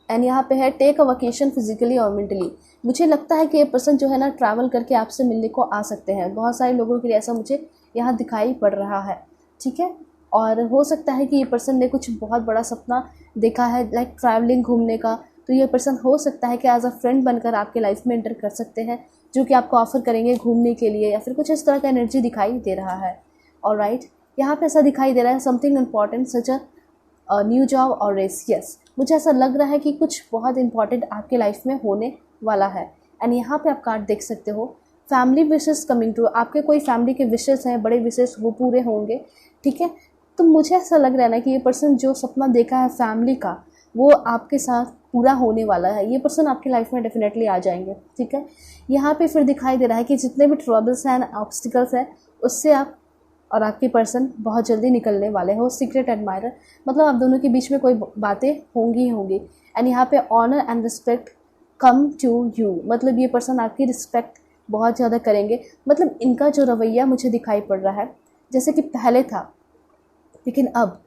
एंड यहाँ पे है टेक अ वकेशन फिजिकली और मेंटली। मुझे लगता है कि ये पर्सन जो है ना ट्रैवल करके आपसे मिलने को आ सकते हैं। बहुत सारे लोगों के लिए ऐसा मुझे यहाँ दिखाई पड़ रहा है। ठीक है, और हो सकता है कि ये पर्सन ने कुछ बहुत बड़ा सपना देखा है, लाइक ट्रैवलिंग, घूमने का। तो ये पर्सन हो सकता है कि एज अ फ्रेंड बनकर आपके लाइफ में एंटर कर सकते हैं, जो कि आपको ऑफर करेंगे घूमने के लिए, या फिर कुछ इस तरह का एनर्जी दिखाई दे रहा है। ऑलराइट, यहाँ पे ऐसा दिखाई दे रहा है something important such a new job और रेस। यस, मुझे ऐसा लग रहा है कि कुछ बहुत इंपॉर्टेंट आपके लाइफ में होने वाला है। एंड यहाँ पे आप कार्ड देख सकते हो फैमिली विशेस कमिंग टू। आपके कोई फैमिली के विशेस हैं, बड़े विशेस, वो पूरे होंगे। ठीक है, तो मुझे ऐसा लग रहा है ना कि ये पर्सन जो सपना देखा है फैमिली का, वो आपके साथ पूरा होने वाला है। ये पर्सन आपकी लाइफ में डेफिनेटली आ जाएंगे। ठीक है, यहाँ पे फिर दिखाई दे रहा है कि जितने भी ट्रबल्स हैं, ऑब्स्टिकल्स हैं, उससे आप और आपके पर्सन बहुत जल्दी निकलने वाले हो। सीक्रेट एडमायरर, मतलब आप दोनों के बीच में कोई बातें होंगी ही होंगी। एंड यहाँ पे honour and respect come to you, मतलब ये पर्सन आपकी रिस्पेक्ट बहुत ज़्यादा करेंगे। मतलब इनका जो रवैया मुझे दिखाई पड़ रहा है, जैसे कि पहले था, लेकिन अब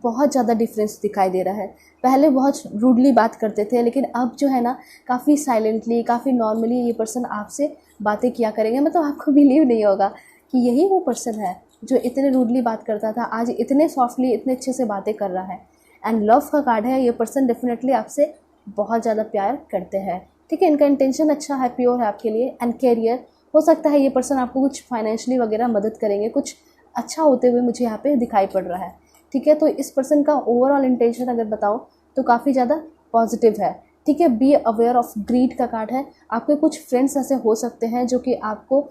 बहुत ज़्यादा डिफरेंस दिखाई दे रहा है। पहले बहुत रूडली बात करते थे, लेकिन अब जो है ना काफ़ी साइलेंटली, काफ़ी नॉर्मली ये पर्सन आपसे बातें किया करेंगे। मतलब आपको बिलीव नहीं होगा कि यही वो पर्सन है जो इतने रूडली बात करता था, आज इतने सॉफ्टली, इतने अच्छे से बातें कर रहा है। एंड लव का कार्ड है, ये पर्सन डेफिनेटली आपसे बहुत ज़्यादा प्यार करते हैं। ठीक है, इनका इंटेंशन अच्छा है, प्योर है आपके लिए। एंड कैरियर, हो सकता है ये पर्सन आपको कुछ फाइनेंशियली वगैरह मदद करेंगे, कुछ अच्छा होते हुए मुझे यहाँ पे दिखाई पड़ रहा है। ठीक है, तो इस पर्सन का ओवरऑल इंटेंशन अगर बताऊँ तो काफ़ी ज़्यादा पॉजिटिव है। ठीक है, बी अवेयर ऑफ ग्रीड का कार्ड है। आपके कुछ फ्रेंड्स ऐसे हो सकते हैं जो कि आपको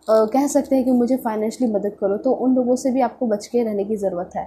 कह सकते हैं कि मुझे फाइनेंशियली मदद करो, तो उन लोगों से भी आपको बच के रहने की ज़रूरत है।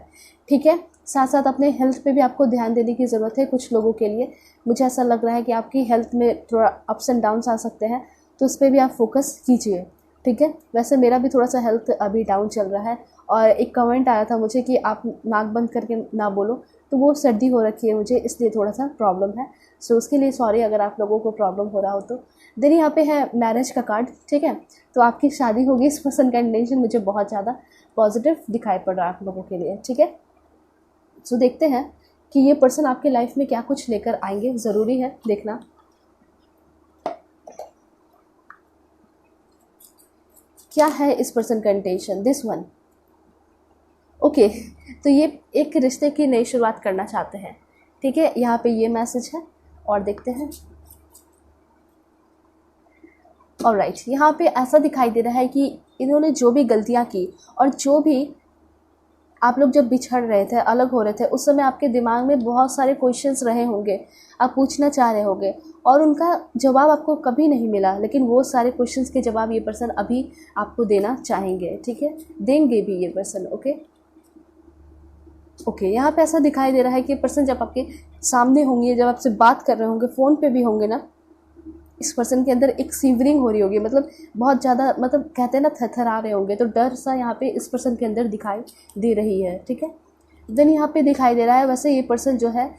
ठीक है, साथ साथ अपने हेल्थ पे भी आपको ध्यान देने की ज़रूरत है। कुछ लोगों के लिए मुझे ऐसा लग रहा है कि आपकी हेल्थ में थोड़ा अप्स एंड डाउन्स आ सकते हैं, तो उस पर भी आप फोकस कीजिए। ठीक है, वैसे मेरा भी थोड़ा सा हेल्थ अभी डाउन चल रहा है। और एक कमेंट आया था मुझे कि आप नाक बंद करके ना बोलो, तो वो सर्दी हो रखी है मुझे, इसलिए थोड़ा सा प्रॉब्लम है। सो उसके लिए सॉरी अगर आप लोगों को प्रॉब्लम हो रहा हो तो। देन यहाँ पे है मैरिज का कार्ड। ठीक है, तो आपकी शादी होगी, इस पर्सन का इंटेंशन मुझे बहुत ज़्यादा पॉजिटिव दिखाई पड़ रहा है आप लोगों के लिए। ठीक है, सो देखते हैं कि ये पर्सन आपके लाइफ में क्या कुछ लेकर आएंगे, ज़रूरी है देखना। क्या है इस पर्सन का इंटेंशन, दिस वन। ओके, तो ये एक रिश्ते की नई शुरुआत करना चाहते हैं, ठीक है, यहाँ पे ये मैसेज है। और देखते हैं। ऑलराइट, यहाँ पे ऐसा दिखाई दे रहा है कि इन्होंने जो भी गलतियाँ की और जो भी आप लोग जब बिछड़ रहे थे, अलग हो रहे थे, उस समय आपके दिमाग में बहुत सारे क्वेश्चंस रहे होंगे, आप पूछना चाह रहे होंगे और उनका जवाब आपको कभी नहीं मिला, लेकिन वो सारे क्वेश्चंस के जवाब ये पर्सन अभी आपको देना चाहेंगे, ठीक है, देंगे भी ये पर्सन। ओके, यहाँ पे ऐसा दिखाई दे रहा है कि पर्सन जब आपके सामने होंगे, जब आपसे बात कर रहे होंगे, फ़ोन पे भी होंगे ना, इस पर्सन के अंदर एक सीवरिंग हो रही होगी, मतलब बहुत ज़्यादा, मतलब कहते हैं ना थरथरा रहे होंगे, तो डर सा यहाँ पे इस पर्सन के अंदर दिखाई दे रही है, ठीक है। देन यहाँ पे दिखाई दे रहा है, वैसे ये पर्सन जो है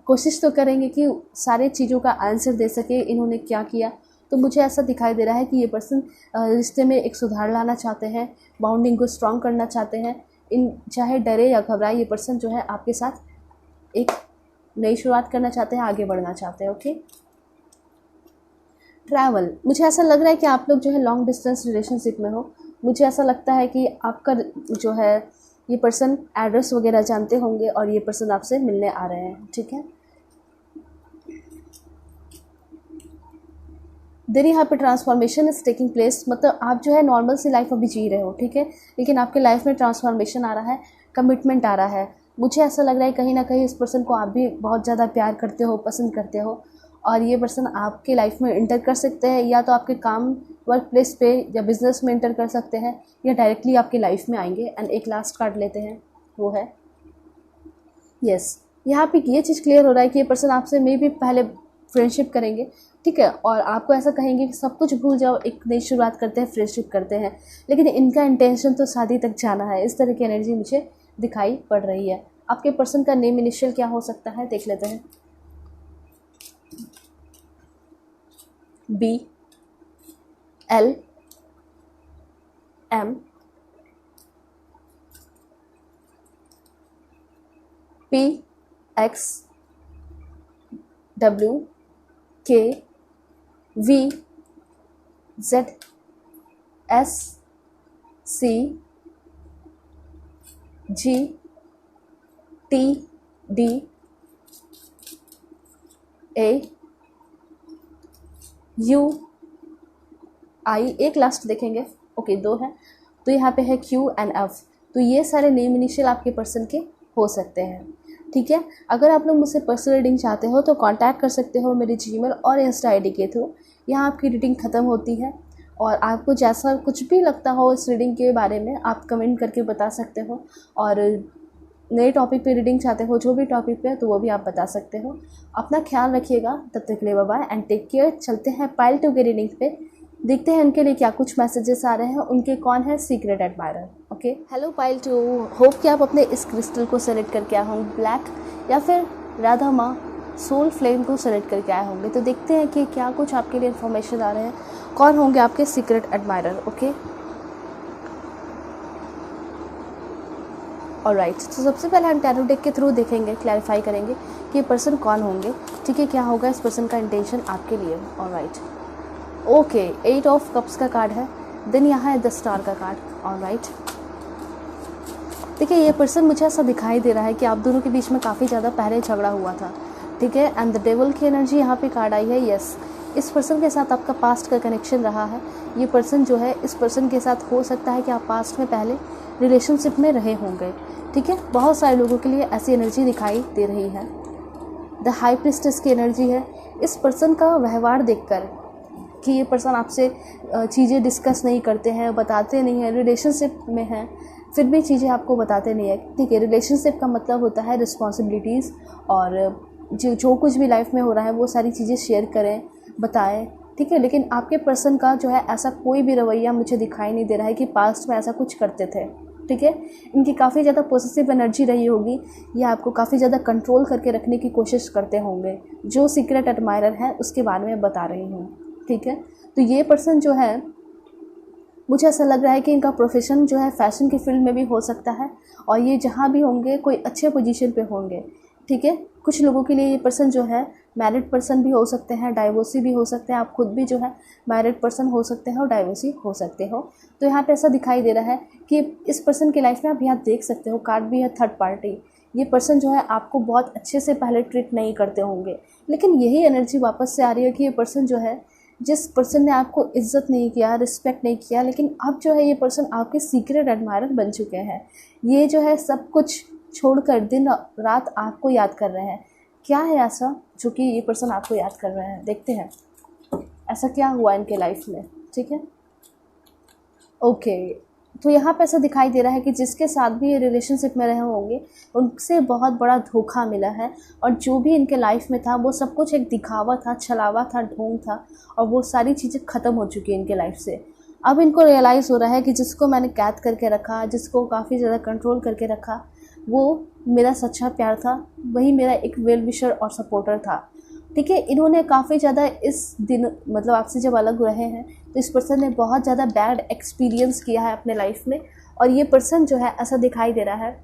कोशिश तो करेंगे कि सारे चीज़ों का आंसर दे सके, इन्होंने क्या किया। तो मुझे ऐसा दिखाई दे रहा है कि ये पर्सन रिश्ते में एक सुधार लाना चाहते हैं, बाउंडिंग को स्ट्रॉन्ग करना चाहते हैं। इन चाहे डरे या घबराए, ये पर्सन जो है आपके साथ एक नई शुरुआत करना चाहते हैं, आगे बढ़ना चाहते हैं। ओके, ट्रैवल, मुझे ऐसा लग रहा है कि आप लोग जो है लॉन्ग डिस्टेंस रिलेशनशिप में हो। मुझे ऐसा लगता है कि आपका जो है ये पर्सन एड्रेस वगैरह जानते होंगे और ये पर्सन आपसे मिलने आ रहे हैं, ठीक है। देन यहाँ पे ट्रांसफॉर्मेशन इज टेकिंग प्लेस, मतलब आप जो है नॉर्मल सी लाइफ अभी जी रहे हो, ठीक है, लेकिन आपके लाइफ में ट्रांसफॉर्मेशन आ रहा है, कमिटमेंट आ रहा है। मुझे ऐसा लग रहा है कहीं ना कहीं इस पर्सन को आप भी बहुत ज़्यादा प्यार करते हो, पसंद करते हो, और ये पर्सन आपके लाइफ में इंटर कर सकते हैं, या तो आपके काम वर्क प्लेस पे या बिजनेस में इंटर कर सकते हैं, या डायरेक्टली आपकी लाइफ में आएंगे। एंड एक लास्ट कार्ड लेते हैं, वो है यस। यहाँ पे ये चीज़ क्लियर हो रहा है कि ये पर्सन आपसे मे भी पहले फ्रेंडशिप करेंगे, ठीक है, और आपको ऐसा कहेंगे कि सब कुछ भूल जाओ, एक नई शुरुआत करते हैं, फ्रेंडशिप करते हैं, लेकिन इनका इंटेंशन तो शादी तक जाना है। इस तरह की एनर्जी मुझे दिखाई पड़ रही है। आपके पर्सन का नेम इनिशियल क्या हो सकता है, देख लेते हैं। B, L, M, P, X, W, K, V, Z, S, C, G, T, D, A, U, I, एक लास्ट देखेंगे। ओके, 2 है, तो यहाँ पे है Q एंड F। तो ये सारे नेम इनिशियल आपके पर्सन के हो सकते हैं, ठीक है। अगर आप लोग मुझसे पर्सनल रीडिंग चाहते हो तो कांटेक्ट कर सकते हो मेरे जीमेल और इंस्टा आईडी के थ्रू। यहाँ आपकी रीडिंग ख़त्म होती है, और आपको जैसा कुछ भी लगता हो इस रीडिंग के बारे में आप कमेंट करके बता सकते हो, और नए टॉपिक पे रीडिंग चाहते हो, जो भी टॉपिक पे, तो वो भी आप बता सकते हो। अपना ख्याल रखिएगा, तब तक के लिए bye bye and take care. चलते हैं पाइल 2 के रीडिंग पे, देखते हैं उनके लिए क्या कुछ मैसेजेस आ रहे हैं, उनके कौन है secret admirer. Okay, hello pile 2, hope कि आप अपने इस क्रिस्टल को सेलेक्ट करके आए होंगे, ब्लैक या फिर राधा माँ सोल फ्लेम को सेलेक्ट करके आए होंगे। तो देखते हैं कि क्या कुछ आपके लिए इन्फॉर्मेशन आ रहे हैं, कौन होंगे आपके सीक्रेट एडमायरर। ओके, ऑलराइट, तो सबसे पहले हम टैरो डेक के थ्रू देखेंगे, क्लैरिफाई करेंगे कि ये पर्सन कौन होंगे, ठीक है, क्या होगा इस पर्सन का इंटेंशन आपके लिए। ऑलराइट, ओके, 8 ऑफ कप्स का कार्ड है, देन यहाँ है द स्टार का कार्ड। ऑलराइट, देखिए ये पर्सन मुझे ऐसा दिखाई दे रहा है कि आप दोनों के बीच में काफ़ी ज़्यादा पहले झगड़ा हुआ था, ठीक है, एंड द डेविल की एनर्जी यहाँ पे कार्ड आई है। यस, इस पर्सन के साथ आपका पास्ट का कनेक्शन रहा है। ये पर्सन जो है, इस पर्सन के साथ हो सकता है कि आप पास्ट में पहले रिलेशनशिप में रहे होंगे, ठीक है। बहुत सारे लोगों के लिए ऐसी एनर्जी दिखाई दे रही है। द हाई प्रिस्टेस की एनर्जी है। इस पर्सन का व्यवहार देखकर कि ये पर्सन आपसे चीज़ें डिस्कस नहीं करते हैं, बताते नहीं हैं, रिलेशनशिप में हैं फिर भी चीज़ें आपको बताते नहीं है, ठीक है। रिलेशनशिप का मतलब होता है रिस्पॉन्सिबिलिटीज़, और जो कुछ भी लाइफ में हो रहा है वो सारी चीज़ें शेयर करें, बताएं, ठीक है। लेकिन आपके पर्सन का जो है ऐसा कोई भी रवैया मुझे दिखाई नहीं दे रहा है कि पास्ट में ऐसा कुछ करते थे, ठीक है। इनकी काफ़ी ज़्यादा पॉजिटिव एनर्जी रही होगी, ये आपको काफ़ी ज़्यादा कंट्रोल करके रखने की कोशिश करते होंगे। जो सीक्रेट एडमायरर है उसके बारे में बता रही हूँ, ठीक है। तो ये पर्सन जो है, मुझे ऐसा लग रहा है कि इनका प्रोफेशन जो है फैशन की फील्ड में भी हो सकता है, और ये जहाँ भी होंगे कोई अच्छे पोजीशन पे होंगे। ठीक है। कुछ लोगों के लिए ये पर्सन जो है मैरिड पर्सन भी हो सकते हैं, डाइवोर्सी भी हो सकते हैं, आप खुद भी जो है मैरिड पर्सन हो सकते हैं और डाइवोर्सी हो सकते हो। तो यहाँ पे ऐसा दिखाई दे रहा है कि इस पर्सन की लाइफ में आप यहाँ देख सकते हो कार्ड भी है थर्ड पार्टी। ये पर्सन जो है आपको बहुत अच्छे से पहले ट्रीट नहीं करते होंगे, लेकिन यही एनर्जी वापस से आ रही है कि ये पर्सन जो है, जिस पर्सन ने आपको इज्जत नहीं किया, रिस्पेक्ट नहीं किया, लेकिन अब जो है ये पर्सन आपके सीक्रेट एडमायरर बन चुके हैं। ये जो है सब कुछ छोड़कर दिन रात आपको याद कर रहे हैं। क्या है ऐसा जो कि ये पर्सन आपको याद कर रहे हैं, देखते हैं ऐसा क्या हुआ इनके लाइफ में। ठीक है, ओके। तो यहाँ पे ऐसा दिखाई दे रहा है कि जिसके साथ भी ये रिलेशनशिप में रहे होंगे उनसे बहुत बड़ा धोखा मिला है, और जो भी इनके लाइफ में था वो सब कुछ एक दिखावा था, छलावा था, ढोंग था, और वो सारी चीज़ें ख़त्म हो चुकी हैं इनके लाइफ से। अब इनको रियलाइज़ हो रहा है कि जिसको मैंने कैद करके रखा, जिसको काफ़ी ज़्यादा कंट्रोल करके रखा, वो मेरा सच्चा प्यार था, वही मेरा एक वेल विशर और सपोर्टर था। ठीक है, इन्होंने काफ़ी ज़्यादा इस दिन मतलब आपसे जब अलग रहे हैं तो इस पर्सन ने बहुत ज़्यादा बैड एक्सपीरियंस किया है अपने लाइफ में, और ये पर्सन जो है ऐसा दिखाई दे रहा है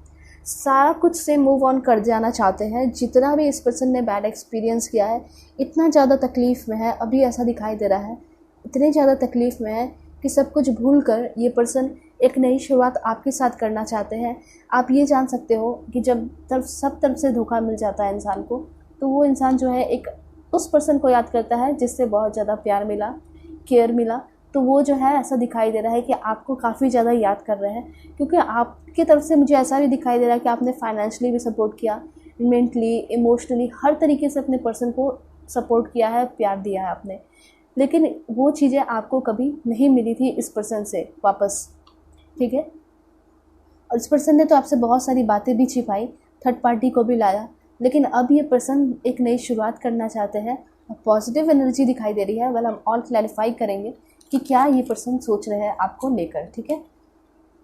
सारा कुछ से मूव ऑन कर जाना चाहते हैं। जितना भी इस पर्सन ने बैड एक्सपीरियंस किया है, इतना ज़्यादा तकलीफ़ में है, अभी ऐसा दिखाई दे रहा है इतने ज़्यादा तकलीफ़ में है कि सब कुछ भूल कर ये पर्सन एक नई शुरुआत आपके साथ करना चाहते हैं। आप ये जान सकते हो कि जब सब तरफ से धोखा मिल जाता है इंसान को, तो वो इंसान जो है एक उस पर्सन को याद करता है जिससे बहुत ज़्यादा प्यार मिला, केयर मिला। तो वो जो है ऐसा दिखाई दे रहा है कि आपको काफ़ी ज़्यादा याद कर रहे हैं, क्योंकि आपकी तरफ से मुझे ऐसा भी दिखाई दे रहा है कि आपने फाइनेंशियली भी सपोर्ट किया, मेंटली, इमोशनली, हर तरीके से अपने पर्सन को सपोर्ट किया है, प्यार दिया है आपने, लेकिन वो चीज़ें आपको कभी नहीं मिली थी इस पर्सन से वापस। ठीक है, और इस पर्सन ने तो आपसे बहुत सारी बातें भी छिपाई, थर्ड पार्टी को भी लाया, लेकिन अब ये पर्सन एक नई शुरुआत करना चाहते हैं। पॉजिटिव एनर्जी दिखाई दे रही है। वेल हम और क्लैरिफाई करेंगे कि क्या ये पर्सन सोच रहे हैं आपको लेकर। ठीक है,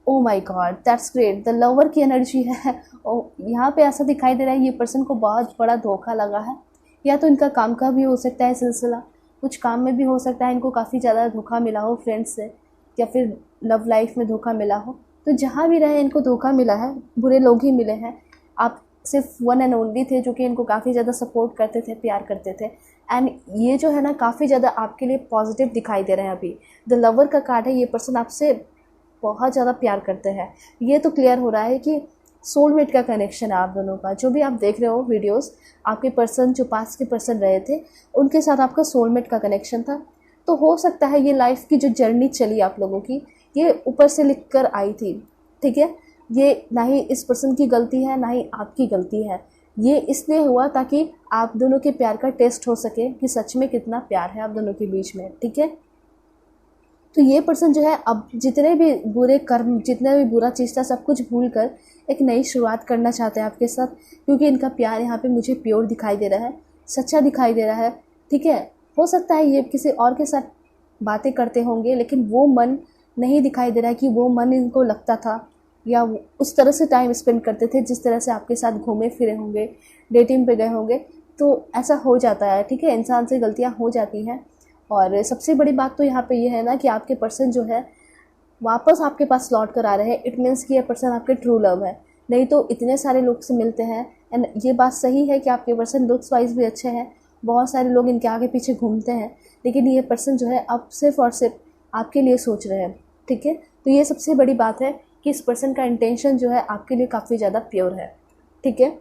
oh my god, that's great, the lover की एनर्जी है। ओ, यहाँ पे ऐसा दिखाई दे रहा है ये पर्सन को बहुत बड़ा धोखा लगा है, या तो इनका काम का भी हो सकता है सिलसिला, कुछ काम में भी हो सकता है इनको काफ़ी ज़्यादा धोखा मिला हो फ्रेंड्स से, या फिर लव लाइफ में धोखा मिला हो। तो जहाँ भी रहे इनको धोखा मिला है, बुरे लोग ही मिले हैं। आप सिर्फ वन एंड ओनली थे जो कि इनको काफ़ी ज़्यादा सपोर्ट करते थे, प्यार करते थे, एंड ये जो है ना काफ़ी ज़्यादा आपके लिए पॉजिटिव दिखाई दे रहे हैं। अभी द लवर का कार्ड है, ये पर्सन आपसे बहुत ज़्यादा प्यार करते हैं। ये तो क्लियर हो रहा है कि सोलमेट का कनेक्शन है आप दोनों का। जो भी आप देख रहे हो वीडियोस, आपके पर्सन जो पास के पर्सन रहे थे उनके साथ आपका सोलमेट का कनेक्शन था। तो हो सकता है ये लाइफ की जो जर्नी चली आप लोगों की, ये ऊपर से लिख कर आई थी। ठीक है, ये ना ही इस पर्सन की गलती है ना ही आपकी गलती है, ये इसलिए हुआ ताकि आप दोनों के प्यार का टेस्ट हो सके कि सच में कितना प्यार है आप दोनों के बीच में। ठीक है, तो ये पर्सन जो है अब जितने भी बुरे कर्म, जितने भी बुरा चीज़ था, सब कुछ भूल कर एक नई शुरुआत करना चाहते हैं आपके साथ, क्योंकि इनका प्यार यहाँ पे मुझे प्योर दिखाई दे रहा है, सच्चा दिखाई दे रहा है। ठीक है, हो सकता है ये किसी और के साथ बातें करते होंगे, लेकिन वो मन नहीं दिखाई दे रहा है कि वो मन इनको लगता था, या उस तरह से टाइम स्पेंड करते थे जिस तरह से आपके साथ घूमे फिरे होंगे, डेटिंग पे गए होंगे। तो ऐसा हो जाता है। ठीक है, इंसान से गलतियाँ हो जाती हैं। और सबसे बड़ी बात तो यहाँ पे ये है ना कि आपके पर्सन जो है वापस आपके पास लौट कर आ रहे हैं। इट मीन्स कि ये पर्सन आपके ट्रू लव है, नहीं तो इतने सारे लोग से मिलते हैं। एंड ये बात सही है कि आपके पर्सन लुक्स वाइज भी अच्छे हैं, बहुत सारे लोग इनके आगे पीछे घूमते हैं, लेकिन ये पर्सन जो है अब सिर्फ और सिर्फ आपके लिए सोच रहे हैं। ठीक है, तो ये सबसे बड़ी बात है कि इस पर्सन का इंटेंशन जो है आपके लिए काफ़ी ज़्यादा प्योर है। ठीक है,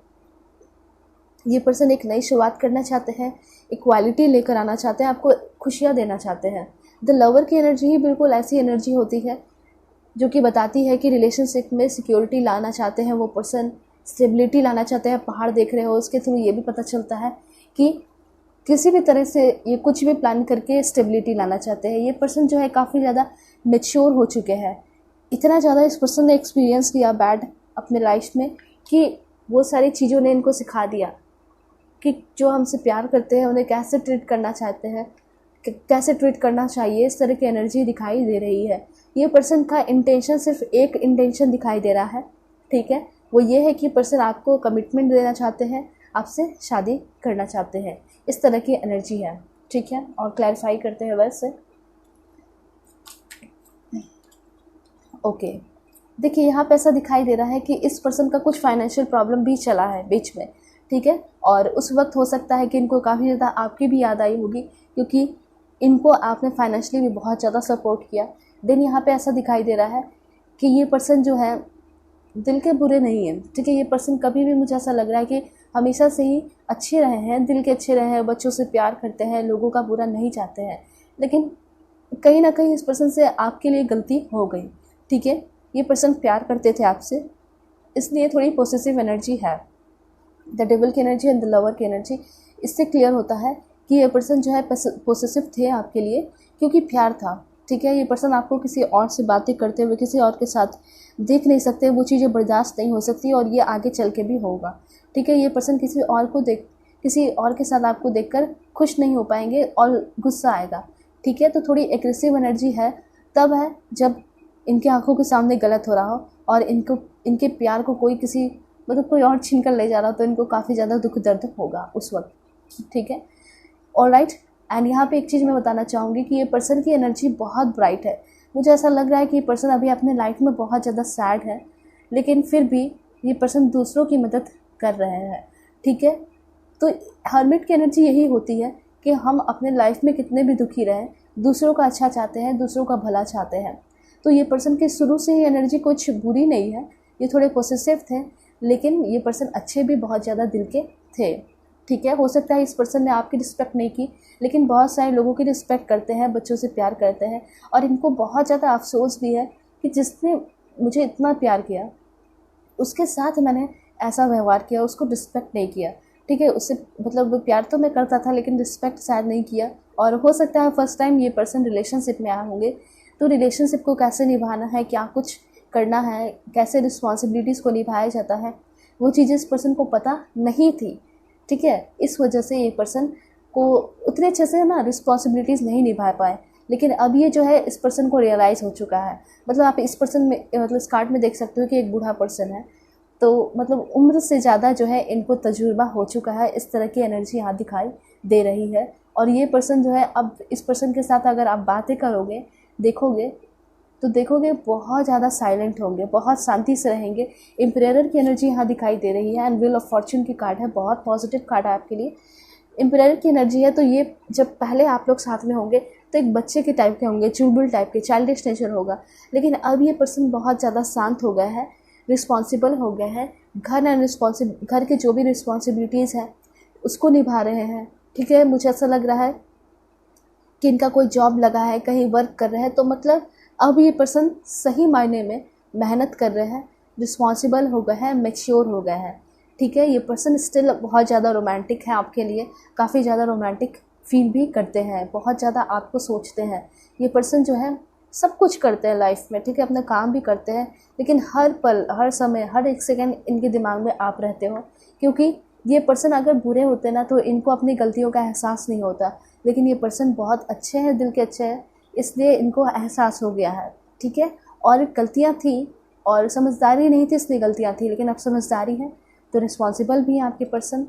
ये पर्सन एक नई शुरुआत करना चाहते हैं, इक्वालिटी लेकर आना चाहते हैं, आपको खुशियाँ देना चाहते हैं। द लवर की एनर्जी ही बिल्कुल ऐसी एनर्जी होती है जो कि बताती है कि रिलेशनशिप में सिक्योरिटी लाना चाहते हैं वो पर्सन, स्टेबिलिटी लाना चाहते हैं। पहाड़ देख रहे हो, उसके थ्रू ये भी पता चलता है कि किसी भी तरह से ये कुछ भी प्लान करके स्टेबिलिटी लाना चाहते हैं। ये पर्सन जो है काफ़ी ज़्यादा मैच्योर हो चुके हैं। इतना ज़्यादा इस पर्सन ने एक्सपीरियंस किया बैड अपने लाइफ में कि वो सारी चीज़ों ने इनको सिखा दिया कि जो हमसे प्यार करते हैं उन्हें कैसे ट्रीट करना चाहते हैं, कैसे ट्रीट करना चाहिए। इस तरह की एनर्जी दिखाई दे रही है। ये पर्सन का इंटेंशन सिर्फ एक इंटेंशन दिखाई दे रहा है। ठीक है, वो ये है कि पर्सन आपको कमिटमेंट देना चाहते हैं, आपसे शादी करना चाहते हैं। इस तरह की एनर्जी है। ठीक है, और क्लैरिफाई करते हैं वैसे। ओके, देखिए यहाँ पे ऐसा दिखाई दे रहा है कि इस पर्सन का कुछ फाइनेंशियल प्रॉब्लम भी चला है बीच में। ठीक है। और उस वक्त हो सकता है कि इनको काफ़ी ज़्यादा आपकी भी याद आई होगी, क्योंकि इनको आपने फाइनेंशियली भी बहुत ज़्यादा सपोर्ट किया। देन यहाँ पे ऐसा दिखाई दे रहा है कि ये पर्सन जो है दिल के बुरे नहीं है, ठीक है। ये पर्सन कभी भी, मुझे ऐसा लग रहा है कि हमेशा से ही अच्छे रहे हैं, दिल के अच्छे रहे हैं, बच्चों से प्यार करते हैं, लोगों का बुरा नहीं चाहते हैं। लेकिन कहीं ना कहीं इस पर्सन से आपके लिए गलती हो गई, ठीक है। ये पर्सन प्यार करते थे आपसे, इसलिए थोड़ी पॉसेसिव एनर्जी है। द डेविल की एनर्जी एंड द लवर की एनर्जी, इससे क्लियर होता है कि ये पर्सन जो है पॉसेसिव थे आपके लिए, क्योंकि प्यार था, ठीक है। ये पर्सन आपको किसी और से बातें करते हुए किसी और के साथ देख नहीं सकते, वो चीज़ें बर्दाश्त नहीं हो सकती, और ये आगे चल के भी होगा, ठीक है। ये पर्सन किसी और के साथ आपको देखकर खुश नहीं हो पाएंगे और गुस्सा आएगा, ठीक है। तो थोड़ी एग्रेसिव एनर्जी है, तब है जब इनके आंखों के सामने गलत हो रहा हो और इनके प्यार को कोई और छीन कर ले जा रहा हो, तो इनको काफ़ी ज़्यादा दुख दर्द होगा उस वक्त, ठीक है। ऑलराइट। एंड यहाँ पे एक चीज़ मैं बताना चाहूँगी कि ये पर्सन की एनर्जी बहुत ब्राइट है। मुझे ऐसा लग रहा है कि ये पर्सन अभी अपने लाइफ में बहुत ज़्यादा सैड है, लेकिन फिर भी ये पर्सन दूसरों की मदद कर रहे हैं, ठीक है। तो हर्मिट की एनर्जी यही होती है कि हम अपने लाइफ में कितने भी दुखी रहें, दूसरों का अच्छा चाहते हैं, दूसरों का भला चाहते हैं। तो ये पर्सन की शुरू से ही एनर्जी कुछ बुरी नहीं है, ये थोड़े पॉसेसिव थे, लेकिन ये पर्सन अच्छे भी बहुत ज़्यादा दिल के थे, ठीक है। हो सकता है इस पर्सन ने आपकी रिस्पेक्ट नहीं की, लेकिन बहुत सारे लोगों की रिस्पेक्ट करते हैं, बच्चों से प्यार करते हैं, और इनको बहुत ज़्यादा अफसोस भी है कि जिसने मुझे इतना प्यार किया उसके साथ मैंने ऐसा व्यवहार किया, उसको रिस्पेक्ट नहीं किया, ठीक है। उससे मतलब प्यार तो मैं करता था, लेकिन रिस्पेक्ट शायद नहीं किया। और हो सकता है फर्स्ट टाइम ये पर्सन रिलेशनशिप में आए होंगे, तो रिलेशनशिप को कैसे निभाना है, क्या कुछ करना है, कैसे रिस्पॉन्सिबिलिटीज़ को निभाया जाता है, वो चीज़ें इस पर्सन को पता नहीं थी, ठीक है। इस वजह से ये पर्सन को उतने अच्छे से ना रिस्पॉन्सिबिलिटीज़ नहीं निभा पाए, लेकिन अब ये जो है इस पर्सन को रियलाइज़ हो चुका है। मतलब आप इस पर्सन में मतलब इस कार्ड में देख सकते हो कि एक बूढ़ा पर्सन है, तो मतलब उम्र से ज़्यादा जो है इनको तजुर्बा हो चुका है, इस तरह की एनर्जी यहाँ दिखाई दे रही है। और ये पर्सन जो है, अब इस पर्सन के साथ अगर आप बातें करोगे, देखोगे, तो देखोगे बहुत ज़्यादा साइलेंट होंगे, बहुत शांति से रहेंगे। एम्परेयर की एनर्जी यहाँ दिखाई दे रही है, एंड व्हील ऑफ फॉर्चून की कार्ड है, बहुत पॉजिटिव कार्ड है आपके लिए। एम्परेयर की एनर्जी है, तो ये जब पहले आप लोग साथ में होंगे तो एक बच्चे के टाइप के होंगे, चुलबुल टाइप के, चाइल्डिश नेचर होगा। लेकिन अब ये पर्सन बहुत ज़्यादा शांत हो गया है, रिस्पॉन्सिबल हो गए हैं, घर के जो भी रिस्पॉन्सिबिलिटीज़ हैं उसको निभा रहे हैं, ठीक है। मुझे ऐसा लग रहा है कि इनका कोई जॉब लगा है, कहीं वर्क कर रहे हैं, तो मतलब अब ये पर्सन सही मायने में मेहनत कर रहे हैं, रिस्पॉन्सिबल हो गए हैं, मैच्योर हो गए हैं, ठीक है। ये पर्सन स्टिल बहुत ज़्यादा रोमांटिक है आपके लिए, काफ़ी ज़्यादा रोमांटिक फील भी करते हैं, बहुत ज़्यादा आपको सोचते हैं। ये पर्सन जो है सब कुछ करते हैं लाइफ में, ठीक है, अपना काम भी करते हैं, लेकिन हर पल, हर समय, हर एक सेकंड इनके दिमाग में आप रहते हो। क्योंकि ये पर्सन अगर बुरे होते ना तो इनको अपनी गलतियों का एहसास नहीं होता, लेकिन ये पर्सन बहुत अच्छे हैं, दिल के अच्छे हैं, इसलिए इनको एहसास हो गया है, ठीक है। और गलतियाँ थी और समझदारी नहीं थी, इसलिए गलतियाँ थी, लेकिन अब समझदारी है तो रिस्पॉन्सिबल भी हैं आपके पर्सन,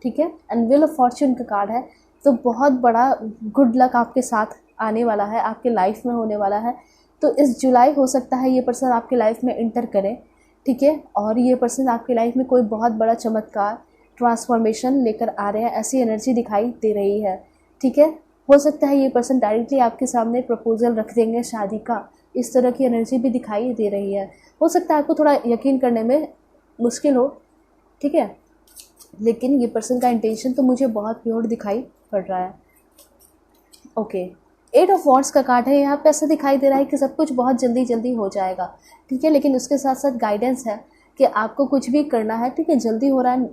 ठीक है। एंड व्हील ऑफ फॉर्चून का कार्ड है, तो बहुत बड़ा गुड लक आपके साथ आने वाला है, आपके लाइफ में होने वाला है। तो इस जुलाई हो सकता है ये पर्सन आपके लाइफ में इंटर करे, ठीक है। और ये पर्सन आपके लाइफ में कोई बहुत बड़ा चमत्कार, ट्रांसफॉर्मेशन लेकर आ रहे हैं, ऐसी एनर्जी दिखाई दे रही है, ठीक है। हो सकता है ये पर्सन डायरेक्टली आपके सामने प्रपोजल रख देंगे शादी का, इस तरह की एनर्जी भी दिखाई दे रही है। हो सकता है आपको थोड़ा यकीन करने में मुश्किल हो, ठीक है, लेकिन ये पर्सन का इंटेंशन तो मुझे बहुत प्योर दिखाई पड़ रहा है। ओके, 8 ऑफ वॉन्ड्स का कार्ड है, यहाँ पे ऐसा दिखाई दे रहा है कि सब कुछ बहुत जल्दी जल्दी हो जाएगा, ठीक है। लेकिन उसके साथ साथ गाइडेंस है कि आपको कुछ भी करना है, ठीक है, जल्दी हो रहा है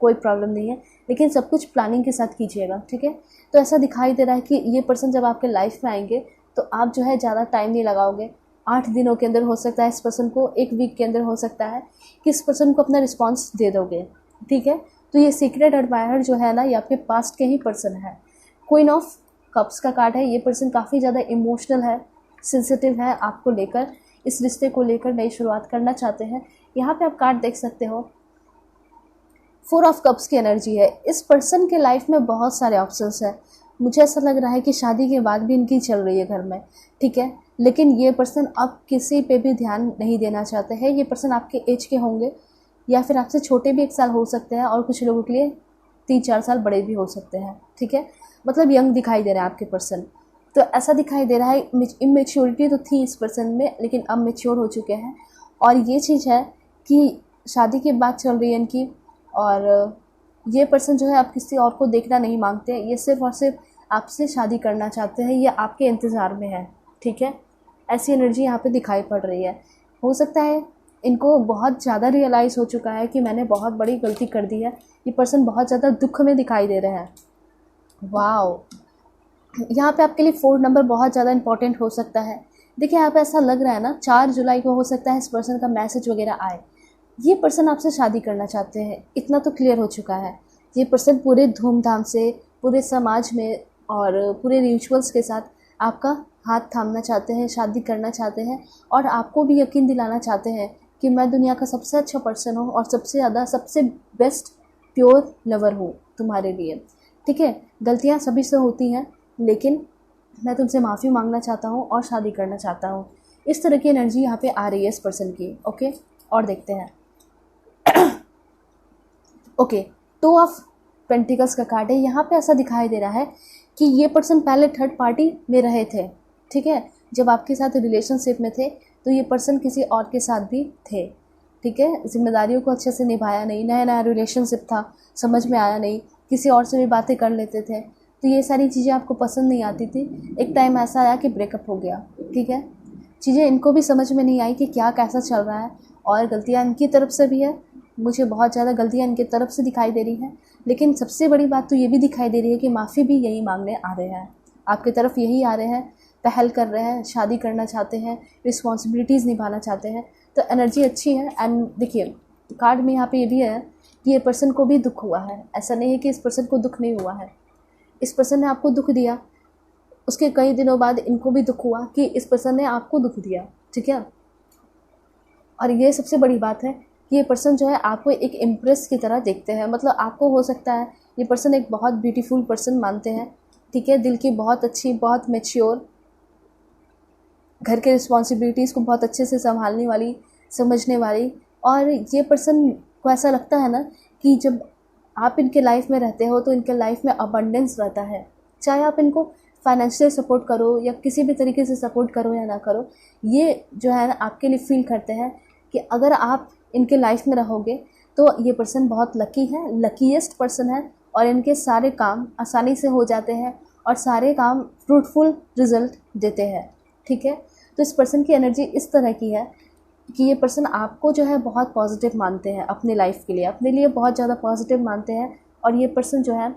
कोई प्रॉब्लम नहीं है, लेकिन सब कुछ प्लानिंग के साथ कीजिएगा, ठीक है। तो ऐसा दिखाई दे रहा है कि ये पर्सन जब आपके लाइफ में आएंगे तो आप जो है ज़्यादा टाइम नहीं लगाओगे, 8 दिनों के अंदर हो सकता है इस पर्सन को, 1 वीक के अंदर हो सकता है कि इस पर्सन को अपना रिस्पॉन्स दे दोगे, ठीक है। तो ये सीक्रेट एडमायर जो है ना, ये आपके पास्ट के ही पर्सन है। क्वीन ऑफ कप्स का कार्ड है, ये पर्सन काफ़ी ज़्यादा इमोशनल है, सेंसिटिव है आपको लेकर, इस रिश्ते को लेकर नई शुरुआत करना चाहते हैं। यहाँ पे आप कार्ड देख सकते हो, 4 ऑफ कप्स की एनर्जी है। इस पर्सन के लाइफ में बहुत सारे ऑप्शंस हैं, मुझे ऐसा लग रहा है कि शादी के बाद भी इनकी चल रही है घर में, ठीक है। लेकिन ये पर्सन अब किसी पे भी ध्यान नहीं देना चाहते हैं। ये पर्सन आपके एज के होंगे, या फिर आपसे छोटे भी 1 साल हो सकते हैं और कुछ लोगों के लिए 3-4 साल बड़े भी हो सकते हैं, ठीक है। मतलब यंग दिखाई दे रहा है आपके पर्सन। तो ऐसा दिखाई दे रहा है, इमेच्योरिटी तो थी इस पर्सन में, लेकिन अब मैच्योर हो चुके हैं। और ये चीज़ है कि शादी की बात चल रही है इनकी, और ये पर्सन जो है अब किसी और को देखना नहीं मांगते, ये सिर्फ़ और सिर्फ आपसे शादी करना चाहते हैं, ये आपके इंतज़ार में है, ठीक है। ऐसी एनर्जी यहाँ पे दिखाई पड़ रही है। हो सकता है इनको बहुत ज़्यादा रियलाइज़ हो चुका है कि मैंने बहुत बड़ी गलती कर दी है। ये पर्सन बहुत ज़्यादा दुख में दिखाई दे रहे हैं। वाओ, यहाँ पे आपके लिए 4 नंबर बहुत ज़्यादा इंपॉर्टेंट हो सकता है। देखिए यहाँ पे ऐसा लग रहा है ना, 4 जुलाई को हो सकता है इस पर्सन का मैसेज वगैरह आए। ये पर्सन आपसे शादी करना चाहते हैं, इतना तो क्लियर हो चुका है। ये पर्सन पूरे धूमधाम से पूरे समाज में और पूरे रिचुअल्स के साथ आपका हाथ थामना चाहते हैं, शादी करना चाहते हैं, और आपको भी यकीन दिलाना चाहते हैं कि मैं दुनिया का सबसे अच्छा पर्सन हूँ और सबसे ज़्यादा सबसे बेस्ट प्योर लवर हूँ तुम्हारे लिए, ठीक है। गलतियाँ सभी से होती हैं, लेकिन मैं तुमसे माफ़ी मांगना चाहता हूँ और शादी करना चाहता हूँ। इस तरह की एनर्जी यहाँ पे आ रही है इस पर्सन की, ओके। और देखते हैं ओके, 2 ऑफ पेंटिकल्स का कार्ड है। यहाँ पे ऐसा दिखाई दे रहा है कि ये पर्सन पहले थर्ड पार्टी में रहे थे, ठीक है। जब आपके साथ रिलेशनशिप में थे तो ये पर्सन किसी और के साथ भी थे, ठीक है। जिम्मेदारियों को अच्छे से निभाया नहीं, नया नया रिलेशनशिप था, समझ में आया नहीं, किसी और से भी बातें कर लेते थे, तो ये सारी चीज़ें आपको पसंद नहीं आती थी। एक टाइम ऐसा आया कि ब्रेकअप हो गया, ठीक है। चीज़ें इनको भी समझ में नहीं आई कि क्या कैसा चल रहा है, और गलतियाँ इनकी तरफ से भी है, मुझे बहुत ज़्यादा गलतियाँ इनकी तरफ से दिखाई दे रही हैं। लेकिन सबसे बड़ी बात तो ये भी दिखाई दे रही है कि माफ़ी भी यही मांगने आ रहे हैं, आपकी तरफ यही आ रहे हैं, पहल कर रहे हैं, शादी करना चाहते हैं, रिस्पॉन्सिबिलिटीज़ निभाना चाहते हैं। तो एनर्जी अच्छी है। एंड देखिए कार्ड में यहाँ पे ये भी है कि ये पर्सन को भी दुख हुआ है। ऐसा नहीं है कि इस पर्सन को दुख नहीं हुआ है। इस पर्सन ने आपको दुख दिया, उसके कई दिनों बाद इनको भी दुख हुआ कि इस पर्सन ने आपको दुख दिया, ठीक है। और ये सबसे बड़ी बात है कि ये पर्सन जो है आपको एक इम्प्रेस की तरह देखते हैं। मतलब आपको हो सकता है ये पर्सन एक बहुत ब्यूटीफुल पर्सन मानते हैं, ठीक है। दिल की बहुत अच्छी, बहुत मैच्योर, घर के रिस्पॉन्सिबिलिटीज़ को बहुत अच्छे से संभालने वाली, समझने वाली। और ये पर्सन को ऐसा लगता है ना कि जब आप इनके लाइफ में रहते हो तो इनके लाइफ में अबंडेंस रहता है। चाहे आप इनको फाइनेंशियल सपोर्ट करो या किसी भी तरीके से सपोर्ट करो या ना करो, ये जो है ना आपके लिए फील करते हैं कि अगर आप इनके लाइफ में रहोगे तो ये पर्सन बहुत लकी है, लकीएस्ट पर्सन है, और इनके सारे काम आसानी से हो जाते हैं और सारे काम फ्रूटफुल रिजल्ट देते हैं, ठीक है। तो इस पर्सन की एनर्जी इस तरह की है कि ये पर्सन आपको जो है बहुत पॉजिटिव मानते हैं अपने लाइफ के लिए, अपने लिए बहुत ज़्यादा पॉजिटिव मानते हैं। और ये पर्सन जो है,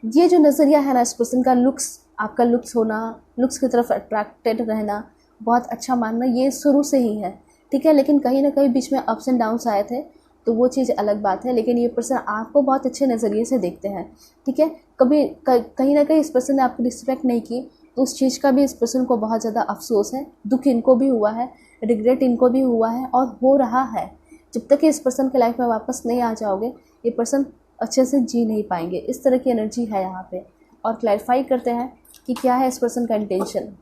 ये जो नज़रिया है ना इस पर्सन का, लुक्स, आपका लुक्स होना, लुक्स की तरफ अट्रैक्टेड रहना, बहुत अच्छा मानना, ये शुरू से ही है, ठीक है। लेकिन कहीं ना कहीं बीच में अप्स एंड डाउन्स आए थे, तो वो चीज़ अलग बात है। लेकिन ये पर्सन आपको बहुत अच्छे नज़रिए से देखते हैं, ठीक है। कभी कहीं ना कहीं इस पर्सन ने आपकी रिस्पेक्ट नहीं की, तो उस चीज़ का भी इस पर्सन को बहुत ज़्यादा अफसोस है, दुख इनको भी हुआ है, रिग्रेट इनको भी हुआ है और हो रहा है। जब तक कि इस पर्सन के लाइफ में वापस नहीं आ जाओगे, ये पर्सन अच्छे से जी नहीं पाएंगे। इस तरह की एनर्जी है यहाँ पे। और क्लैरिफाई करते हैं कि क्या है इस पर्सन का इंटेंशन।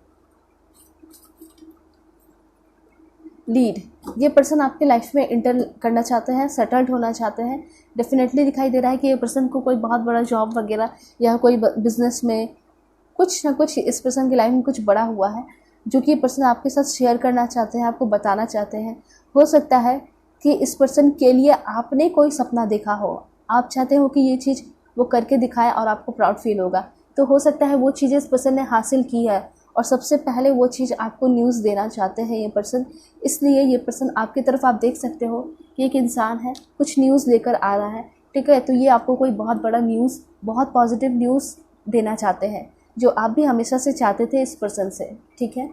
लीड, ये पर्सन आपके लाइफ में इंटर करना चाहते हैं, सेटल्ड होना चाहते हैं। डेफिनेटली दिखाई दे रहा है कि ये पर्सन को कोई बहुत बड़ा जॉब वगैरह या कोई बिजनेस में कुछ ना कुछ इस पर्सन की लाइफ में कुछ बड़ा हुआ है, जो कि ये पर्सन आपके साथ शेयर करना चाहते हैं, आपको बताना चाहते हैं। हो सकता है कि इस पर्सन के लिए आपने कोई सपना देखा हो, आप चाहते हो कि ये चीज़ वो करके दिखाए और आपको प्राउड फील होगा। तो हो सकता है वो चीज़ें इस पर्सन ने हासिल की है और सबसे पहले वो चीज़ आपको न्यूज़ देना चाहते हैं ये पर्सन। इसलिए ये पर्सन आपकी तरफ आप देख सकते हो कि एक इंसान है, कुछ न्यूज़ लेकर आ रहा है, ठीक है। तो ये आपको कोई बहुत बड़ा न्यूज़, बहुत पॉजिटिव न्यूज़ देना चाहते हैं, जो आप भी हमेशा से चाहते थे इस पर्सन से, ठीक है।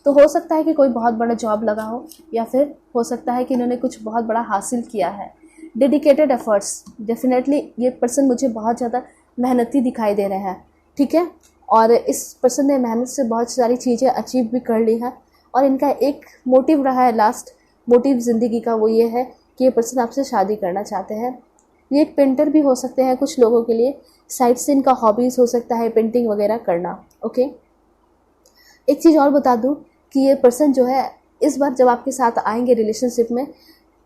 तो हो सकता है कि कोई बहुत बड़ा जॉब लगा हो, या फिर हो सकता है कि इन्होंने कुछ बहुत बड़ा हासिल किया है। डेडिकेटेड एफर्ट्स, डेफिनेटली ये पर्सन मुझे बहुत ज़्यादा मेहनती दिखाई दे रहे हैं, ठीक है। और इस पर्सन ने मेहनत से बहुत सारी चीज़ें अचीव भी कर ली हैं। और इनका एक मोटिव रहा है, लास्ट मोटिव ज़िंदगी का, वो ये है कि ये पर्सन आपसे शादी करना चाहते हैं। ये एक पेंटर भी हो सकते हैं कुछ लोगों के लिए, साइड से इनका हॉबीज़ हो सकता है पेंटिंग वगैरह करना, ओके। एक चीज़ और बता दूं कि ये पर्सन जो है इस बार जब आपके साथ आएंगे रिलेशनशिप में,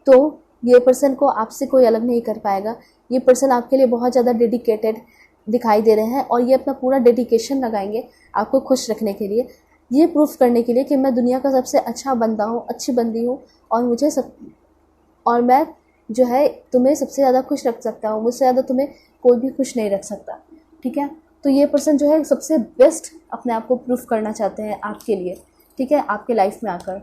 तो ये पर्सन को आपसे कोई अलग नहीं कर पाएगा। ये पर्सन आपके लिए बहुत ज़्यादा डेडिकेटेड दिखाई दे रहे हैं और ये अपना पूरा डेडिकेशन लगाएंगे आपको खुश रखने के लिए, ये प्रूफ करने के लिए कि मैं दुनिया का सबसे अच्छा बंदा हूँ, अच्छी बंदी हूँ और मैं जो है तुम्हें सबसे ज़्यादा खुश रख सकता हूँ, मुझसे ज़्यादा तुम्हें कोई भी खुश नहीं रख सकता। ठीक है, तो ये पर्सन जो है सबसे बेस्ट अपने आप को प्रूफ करना चाहते हैं आपके लिए। ठीक है, आपके लाइफ में आकर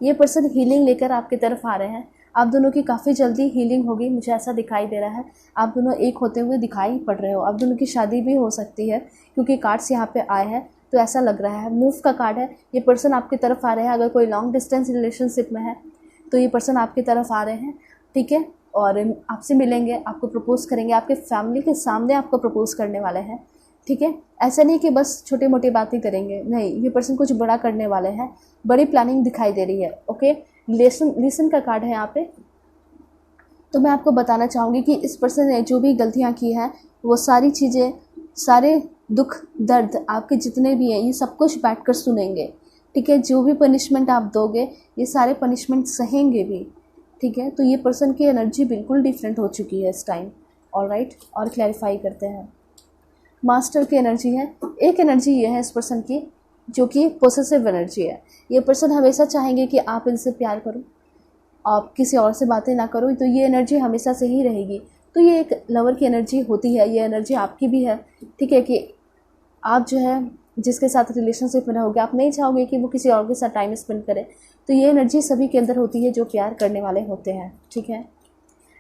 ये पर्सन हीलिंग लेकर आपकी तरफ आ रहे हैं। आप दोनों की काफ़ी जल्दी हीलिंग होगी, मुझे ऐसा दिखाई दे रहा है। आप दोनों एक होते हुए दिखाई पड़ रहे हो। आप दोनों की शादी भी हो सकती है क्योंकि कार्ड्स यहाँ पे आए हैं, तो ऐसा लग रहा है। मूव का कार्ड है, ये पर्सन आपकी तरफ आ रहे हैं। अगर कोई लॉन्ग डिस्टेंस रिलेशनशिप में है तो ये पर्सन आपकी तरफ आ रहे हैं। ठीक है, और आपसे मिलेंगे, आपको प्रपोज करेंगे, आपके फैमिली के सामने आपको प्रपोज करने वाले हैं। ठीक है, ऐसा नहीं कि बस छोटी मोटी बातें करेंगे, नहीं, ये पर्सन कुछ बड़ा करने वाले हैं। बड़ी प्लानिंग दिखाई दे रही है। ओके, लिसन का कार्ड है यहाँ पे। तो मैं आपको बताना चाहूँगी कि इस पर्सन ने जो भी गलतियाँ की हैं वो सारी चीज़ें, सारे दुख दर्द आपके जितने भी हैं, ये सब कुछ बैठ कर सुनेंगे। ठीक है, जो भी पनिशमेंट आप दोगे ये सारे पनिशमेंट सहेंगे भी। ठीक है, तो ये पर्सन की एनर्जी बिल्कुल डिफरेंट हो चुकी है इस टाइम। ऑलराइट, और क्लैरिफाई करते हैं। मास्टर की एनर्जी है। एक एनर्जी ये है इस पर्सन की जो कि पोसेसिव एनर्जी है। ये पर्सन हमेशा चाहेंगे कि आप इनसे प्यार करो, आप किसी और से बातें ना करो, तो ये एनर्जी हमेशा से ही रहेगी। तो ये एक लवर की एनर्जी होती है, ये एनर्जी आपकी भी है। ठीक है, कि आप जो है जिसके साथ रिलेशनशिप में रहोगे, आप नहीं चाहोगे कि वो किसी और के साथ टाइम स्पेंड करे। तो ये एनर्जी सभी के अंदर होती है जो प्यार करने वाले होते हैं। ठीक है,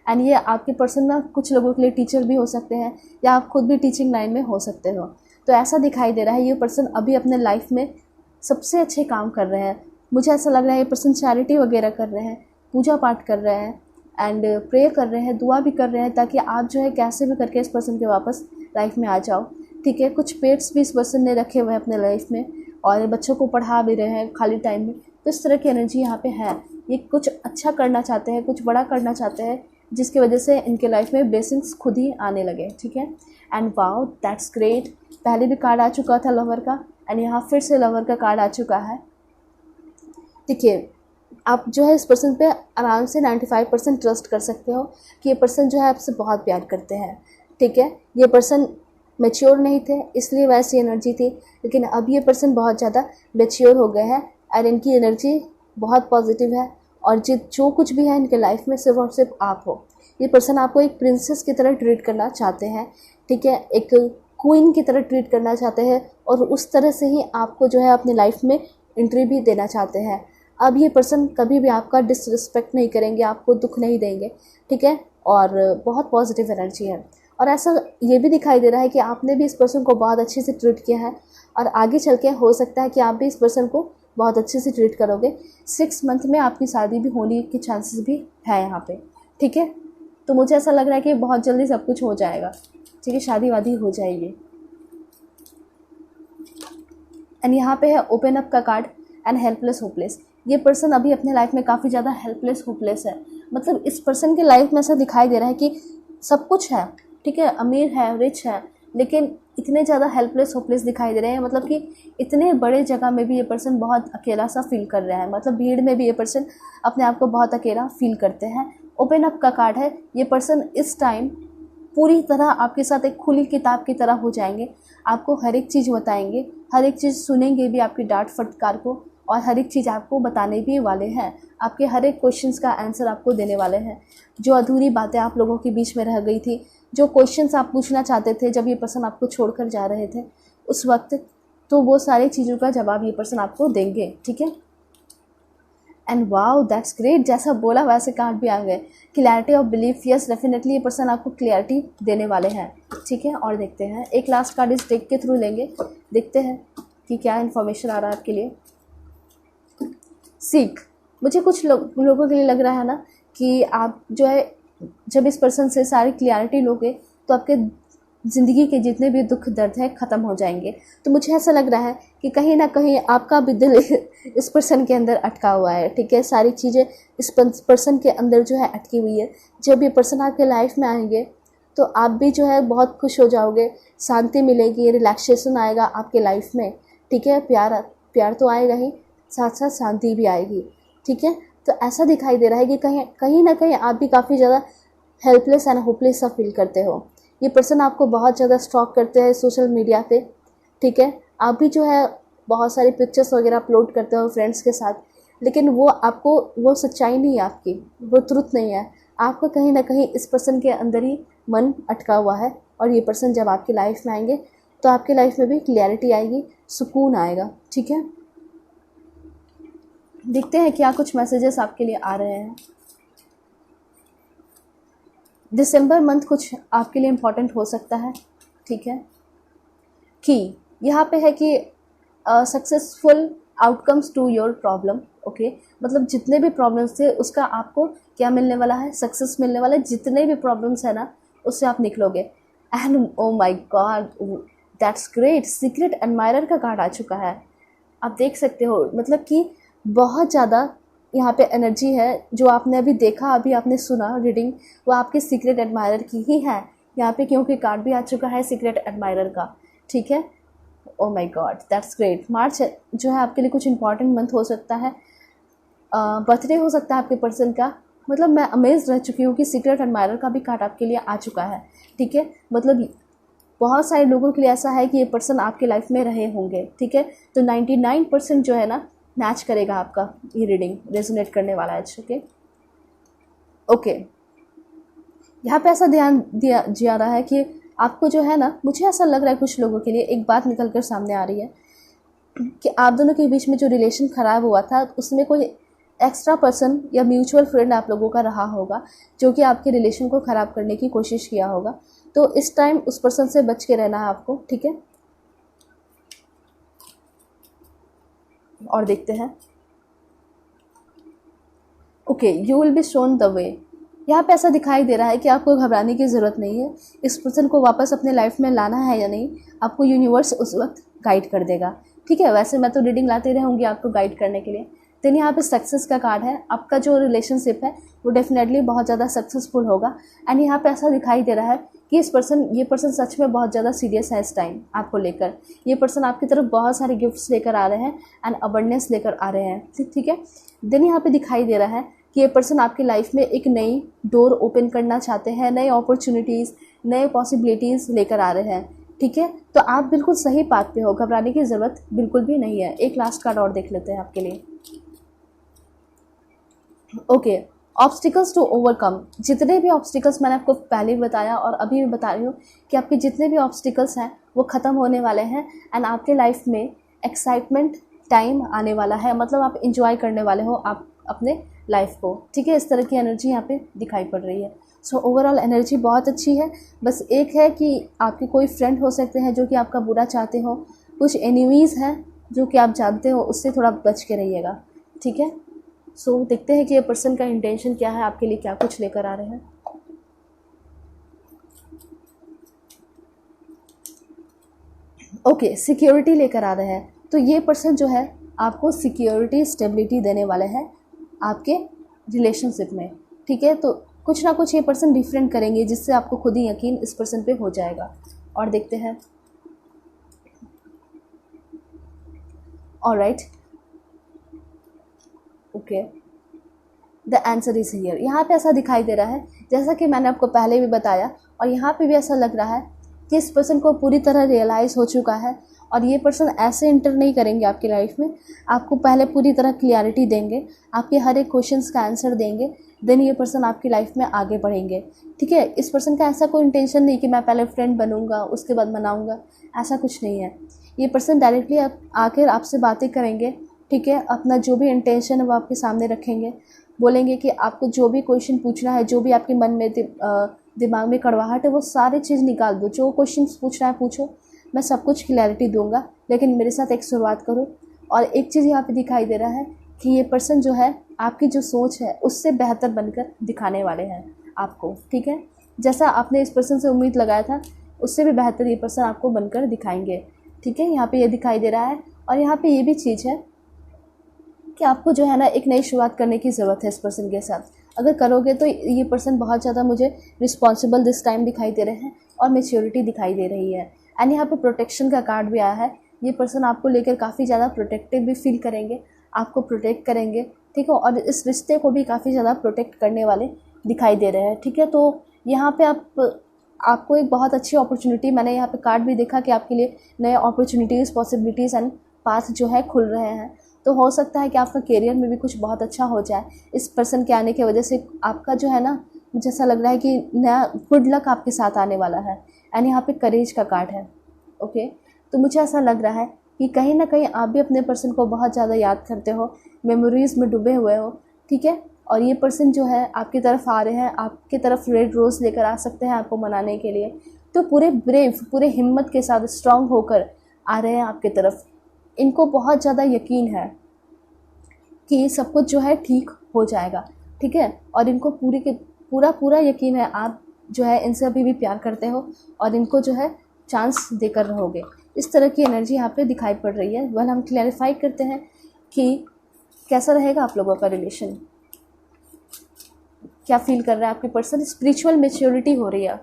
एंड ये आपके पर्सन ना कुछ लोगों के लिए टीचर भी हो सकते हैं या आप खुद भी टीचिंग लाइन में हो सकते हो। तो ऐसा दिखाई दे रहा है ये पर्सन अभी अपने लाइफ में सबसे अच्छे काम कर रहे हैं। मुझे ऐसा लग रहा है ये पर्सन चैरिटी वगैरह कर रहे हैं, पूजा पाठ कर रहे हैं एंड प्रे कर रहे हैं, दुआ भी कर रहे हैं ताकि आप जो है कैसे भी करके इस पर्सन के वापस लाइफ में आ जाओ। ठीक है, कुछ पेट्स भी इस पर्सन ने रखे हुए हैं अपने लाइफ में और बच्चों को पढ़ा भी रहे हैं खाली टाइम में। तो इस तरह की एनर्जी यहाँ पे है। ये कुछ अच्छा करना चाहते हैं, कुछ बड़ा करना चाहते हैं, जिसकी वजह से इनके लाइफ में ब्लेसिंग्स खुद ही आने लगे। ठीक है, एंड वाओ दैट्स ग्रेट। पहले भी कार्ड आ चुका था लवर का एंड यहाँ फिर से लवर का कार्ड आ चुका है। देखिए, आप जो है इस पर्सन पे आराम से 95% ट्रस्ट कर सकते हो कि ये पर्सन जो है आपसे बहुत प्यार करते हैं। ठीक है, ये पर्सन मैच्योर नहीं थे इसलिए वैसी एनर्जी थी, लेकिन अब ये पर्सन बहुत ज़्यादा मैच्योर हो गए हैं और इनकी एनर्जी बहुत पॉजिटिव है और जो कुछ भी है इनके लाइफ में सिर्फ और सिर्फ आप हो। ये पर्सन आपको एक प्रिंसेस की तरह ट्रीट करना चाहते हैं। ठीक है, एक क्वीन की तरह ट्रीट करना चाहते हैं और उस तरह से ही आपको जो है अपनी लाइफ में एंट्री भी देना चाहते हैं। अब ये पर्सन कभी भी आपका डिसरिस्पेक्ट नहीं करेंगे, आपको दुख नहीं देंगे। ठीक है, और बहुत पॉजिटिव एनर्जी है। और ऐसा ये भी दिखाई दे रहा है कि आपने भी इस पर्सन को बहुत अच्छे से ट्रीट किया है और आगे चल के हो सकता है कि आप भी इस पर्सन को बहुत अच्छे से ट्रीट करोगे। 6 मंथ में आपकी शादी भी होने के चांसेस भी है यहाँ पे। ठीक है, तो मुझे ऐसा लग रहा है कि बहुत जल्दी सब कुछ हो जाएगा। ठीक है, शादी वादी हो जाएगी। एंड यहाँ पे है ओपन अप का कार्ड एंड हेल्पलेस होपलेस। ये पर्सन अभी अपने लाइफ में काफ़ी ज़्यादा हेल्पलेस होपलेस है। मतलब इस पर्सन के लाइफ में ऐसा दिखाई दे रहा है कि सब कुछ है, ठीक है, अमीर है, रिच है, लेकिन इतने ज़्यादा हेल्पलेस होपलेस दिखाई दे रहे हैं। मतलब कि इतने बड़े जगह में भी ये पर्सन बहुत अकेला सा फील कर रहा है। मतलब भीड़ में भी ये पर्सन अपने आप को बहुत अकेला फील करते हैं। ओपन अप का कार्ड है। ये पर्सन इस टाइम पूरी तरह आपके साथ एक खुली किताब की तरह हो जाएंगे। आपको हर एक चीज़ बताएंगे, हर एक चीज़ सुनेंगे भी आपकी डांट फटकार को, और हर एक चीज़ आपको बताने भी वाले हैं। आपके हर एक क्वेश्चंस का आंसर आपको देने वाले हैं। जो अधूरी बातें आप लोगों के बीच में रह गई थी, जो क्वेश्चंस आप पूछना चाहते थे जब ये पर्सन आपको छोड़कर जा रहे थे उस वक्त, तो वो सारी चीज़ों का जवाब ये पर्सन आपको देंगे। ठीक है, एंड वाओ दैट्स ग्रेट। जैसा बोला वैसे कार्ड भी आ गए। Clarity of belief, yes definitely ये पर्सन आपको क्लैरिटी देने वाले हैं। ठीक है, और देखते हैं, एक लास्ट कार्ड इस डेक के थ्रू लेंगे, देखते हैं कि क्या इन्फॉर्मेशन आ रहा है आपके लिए। सीख, मुझे कुछ लोगों के लिए लग रहा है ना कि आप जो है जब इस पर्सन से सारी क्लैरिटी लोगे तो आपके ज़िंदगी के जितने भी दुख दर्द हैं ख़त्म हो जाएंगे। तो मुझे ऐसा लग रहा है कि कहीं ना कहीं आपका भी दिल इस पर्सन के अंदर अटका हुआ है। ठीक है, सारी चीज़ें इस पर्सन के अंदर जो है अटकी हुई है। जब ये पर्सन आपके लाइफ में आएंगे तो आप भी जो है बहुत खुश हो जाओगे, शांति मिलेगी, रिलैक्सेशन आएगा आपके लाइफ में। ठीक है, प्यार तो आएगा ही, साथ साथ शांति भी आएगी। ठीक है, तो ऐसा दिखाई दे रहा है कि कहीं कहीं ना कहीं आप भी काफ़ी ज़्यादा हेल्पलेस एंड होपलेस सा फील करते हो। ये पर्सन आपको बहुत ज़्यादा स्टॉक करते हैं सोशल मीडिया पे, ठीक है। आप भी जो है बहुत सारी पिक्चर्स वगैरह अपलोड करते हो फ्रेंड्स के साथ, लेकिन वो आपको, वो सच्चाई नहीं है आपकी, वो ट्रुथ नहीं है आपका। कहीं ना कहीं इस पर्सन के अंदर ही मन अटका हुआ है, और ये पर्सन जब आपकी लाइफ में आएंगे तो आपकी लाइफ में भी क्लैरिटी आएगी, सुकून आएगा, ठीक है। देखते हैं क्या कुछ मैसेजेस आपके लिए आ रहे हैं। दिसंबर मंथ कुछ आपके लिए इम्पोर्टेंट हो सकता है, ठीक है। कि यहाँ पे है कि successful outcomes to your problem, okay. मतलब जितने भी प्रॉब्लम्स थे उसका आपको क्या मिलने वाला है, सक्सेस मिलने वाला है। जितने भी प्रॉब्लम्स है ना उससे आप निकलोगे। And O my god, that's great, secret admirer का कार्ड आ चुका है। आप देख सकते हो, मतलब कि बहुत ज़्यादा यहाँ पे एनर्जी है। जो आपने अभी देखा, अभी आपने सुना रीडिंग, वो आपके सीक्रेट एडमायरर की ही है यहाँ पे, क्योंकि कार्ड भी आ चुका है सीक्रेट एडमायरर का, ठीक है। Oh my god, that's great. March जो है आपके लिए कुछ इंपॉर्टेंट मंथ हो सकता है। बर्थडे हो सकता है आपके पर्सन का। मतलब मैं अमेज रह चुकी हूँ कि सीक्रेट एडमायरर का भी कार्ड आपके लिए आ चुका है, ठीक है। मतलब बहुत सारे लोगों के लिए ऐसा है कि ये पर्सन आपके लाइफ में रहे होंगे, ठीक है। तो 99% जो है ना मैच करेगा आपका, ये रीडिंग रेजोनेट करने वाला है, ओके ओके। यहाँ पे ऐसा ध्यान दिया जा रहा है कि आपको जो है ना, मुझे ऐसा लग रहा है कुछ लोगों के लिए एक बात निकल कर सामने आ रही है कि आप दोनों के बीच में जो रिलेशन ख़राब हुआ था उसमें कोई एक्स्ट्रा पर्सन या म्यूचुअल फ्रेंड आप लोगों का रहा होगा, जो कि आपके रिलेशन को ख़राब करने की कोशिश किया होगा। तो इस टाइम उस पर्सन से बच के रहना है आपको, ठीक है। और देखते हैं, okay, you will be shown the way. यहाँ पे ऐसा दिखाई दे रहा है कि आपको घबराने की ज़रूरत नहीं है। इस पर्सन को वापस अपने लाइफ में लाना है या नहीं, आपको यूनिवर्स उस वक्त गाइड कर देगा, ठीक है। वैसे मैं तो रीडिंग लाती रहूँगी आपको गाइड करने के लिए। देन यहाँ पे सक्सेस का कार्ड है। आपका जो रिलेशनशिप है वो डेफिनेटली बहुत ज़्यादा सक्सेसफुल होगा। एंड यहाँ पे ऐसा दिखाई दे रहा है कि ये पर्सन सच में बहुत ज़्यादा सीरियस है इस टाइम आपको लेकर। ये पर्सन आपकी तरफ बहुत सारे गिफ्ट्स लेकर आ रहे हैं एंड अबंडेंस लेकर आ रहे हैं, ठीक है। देन यहाँ पे दिखाई दे रहा है कि ये पर्सन आपकी लाइफ में एक नई डोर ओपन करना चाहते हैं, नई अपॉर्चुनिटीज़, नए पॉसिबिलिटीज़ लेकर आ रहे हैं, ठीक है। तो आप बिल्कुल सही पाथ पे हो, घबराने की ज़रूरत बिल्कुल भी नहीं है। एक लास्ट कार्ड और देख लेते हैं आपके लिए, ओके। Obstacles to overcome. जितने भी ऑब्स्टिकल्स मैंने आपको पहले भी बताया और अभी भी बता रही हूँ कि आपके जितने भी ऑब्स्टिकल्स हैं वो ख़त्म होने वाले हैं एंड आपके लाइफ में एक्साइटमेंट टाइम आने वाला है। मतलब आप इंजॉय करने वाले हो आप अपने लाइफ को, ठीक है। इस तरह की एनर्जी यहाँ पे दिखाई पड़ रही है। सो ओवरऑल एनर्जी बहुत अच्छी है। बस एक है कि आपके कोई फ्रेंड हो सकते हैं जो कि आपका बुरा चाहते हो, कुछ एनिमीज़ हैं जो कि आप जानते हो, उससे थोड़ा बच के रहिएगा, ठीक है। सो देखते हैं कि ये पर्सन का इंटेंशन क्या है, आपके लिए क्या कुछ लेकर आ रहे हैं। ओके, सिक्योरिटी लेकर आ रहे हैं। तो ये पर्सन जो है आपको सिक्योरिटी, स्टेबिलिटी देने वाले हैं आपके रिलेशनशिप में, ठीक है। तो कुछ ना कुछ ये पर्सन डिफरेंट करेंगे जिससे आपको खुद ही यकीन इस पर्सन पे हो जाएगा। और देखते हैं, alright, okay, the answer is here. यहाँ पे ऐसा दिखाई दे रहा है जैसा कि मैंने आपको पहले भी बताया, और यहाँ पे भी ऐसा लग रहा है कि इस पर्सन को पूरी तरह रियलाइज़ हो चुका है और ये पर्सन ऐसे इंटर नहीं करेंगे आपकी लाइफ में। आपको पहले पूरी तरह क्लियरिटी देंगे, आपके हर एक क्वेश्चंस का आंसर देंगे, देन ये पर्सन आपकी लाइफ में आगे बढ़ेंगे, ठीक है। इस पर्सन का ऐसा कोई इंटेंशन नहीं कि मैं पहले फ्रेंड बनूंगा उसके बाद मनाऊंगा, ऐसा कुछ नहीं है। ये पर्सन डायरेक्टली आकर आपसे बातें करेंगे, ठीक है। अपना जो भी इंटेंशन है वो आपके सामने रखेंगे, बोलेंगे कि आपको जो भी क्वेश्चन पूछना है, जो भी आपके मन में दिमाग में कड़वाहट है, वो सारी चीज़ निकाल दो। जो क्वेश्चन पूछना है पूछो, मैं सब कुछ क्लैरिटी दूंगा, लेकिन मेरे साथ एक शुरुआत करो। और एक चीज़ यहाँ पे दिखाई दे रहा है कि ये पर्सन जो है आपकी जो सोच है उससे बेहतर बनकर दिखाने वाले हैं आपको, ठीक है। जैसा आपने इस पर्सन से उम्मीद लगाया था उससे भी बेहतर ये पर्सन आपको बनकर दिखाएंगे, ठीक है। यहाँ पे ये दिखाई दे रहा है। और यहाँ पे ये भी चीज़ है कि आपको जो है ना एक नई शुरुआत करने की ज़रूरत है इस पर्सन के साथ। अगर करोगे तो ये पर्सन बहुत ज़्यादा मुझे रिस्पॉन्सिबल दिस टाइम दिखाई दे रहे हैं और मैच्योरिटी दिखाई दे रही है। एंड यहाँ पे प्रोटेक्शन का कार्ड भी आया है। ये पर्सन आपको लेकर काफ़ी ज़्यादा प्रोटेक्टिव भी फील करेंगे, आपको प्रोटेक्ट करेंगे, ठीक है, और इस रिश्ते को भी काफ़ी ज़्यादा प्रोटेक्ट करने वाले दिखाई दे रहे हैं। ठीक है, तो यहाँ पे आपको एक बहुत अच्छी अपॉर्चुनिटी, मैंने यहाँ पे कार्ड भी देखा कि आपके लिए नए अपॉर्चुनिटीज़, पॉसिबिलिटीज़ एंड पाथ जो है खुल रहे हैं। तो हो सकता है कि आपका करियर में भी कुछ बहुत अच्छा हो जाए इस पर्सन के आने की वजह से। आपका जो है ना, मुझे ऐसा लग रहा है कि नया गुड लक आपके साथ आने वाला है। एंड यहाँ पे करेज का कार्ड है। ओके, तो मुझे ऐसा लग रहा है कि कहीं ना कहीं आप भी अपने पर्सन को बहुत ज़्यादा याद करते हो, मेमोरीज़ में डूबे हुए हो। ठीक है, और ये पर्सन जो है आपकी तरफ आ रहे हैं, आपकी तरफ रेड रोज़ लेकर आ सकते हैं आपको मनाने के लिए। तो पूरे ब्रेव, पूरे हिम्मत के साथ स्ट्रांग होकर आ रहे हैं आपकी तरफ। इनको बहुत ज़्यादा यकीन है कि सब कुछ जो है ठीक हो जाएगा। ठीक है, और इनको पूरा यकीन है आप जो है इनसे अभी भी प्यार करते हो और इनको जो है चांस देकर रहोगे। इस तरह की एनर्जी यहाँ पे दिखाई पड़ रही है। वेल, हम क्लैरिफाई करते हैं कि कैसा रहेगा आप लोगों का रिलेशन, क्या फील कर रहा है आपके पर्सन। स्पिरिचुअल मैच्योरिटी हो रही है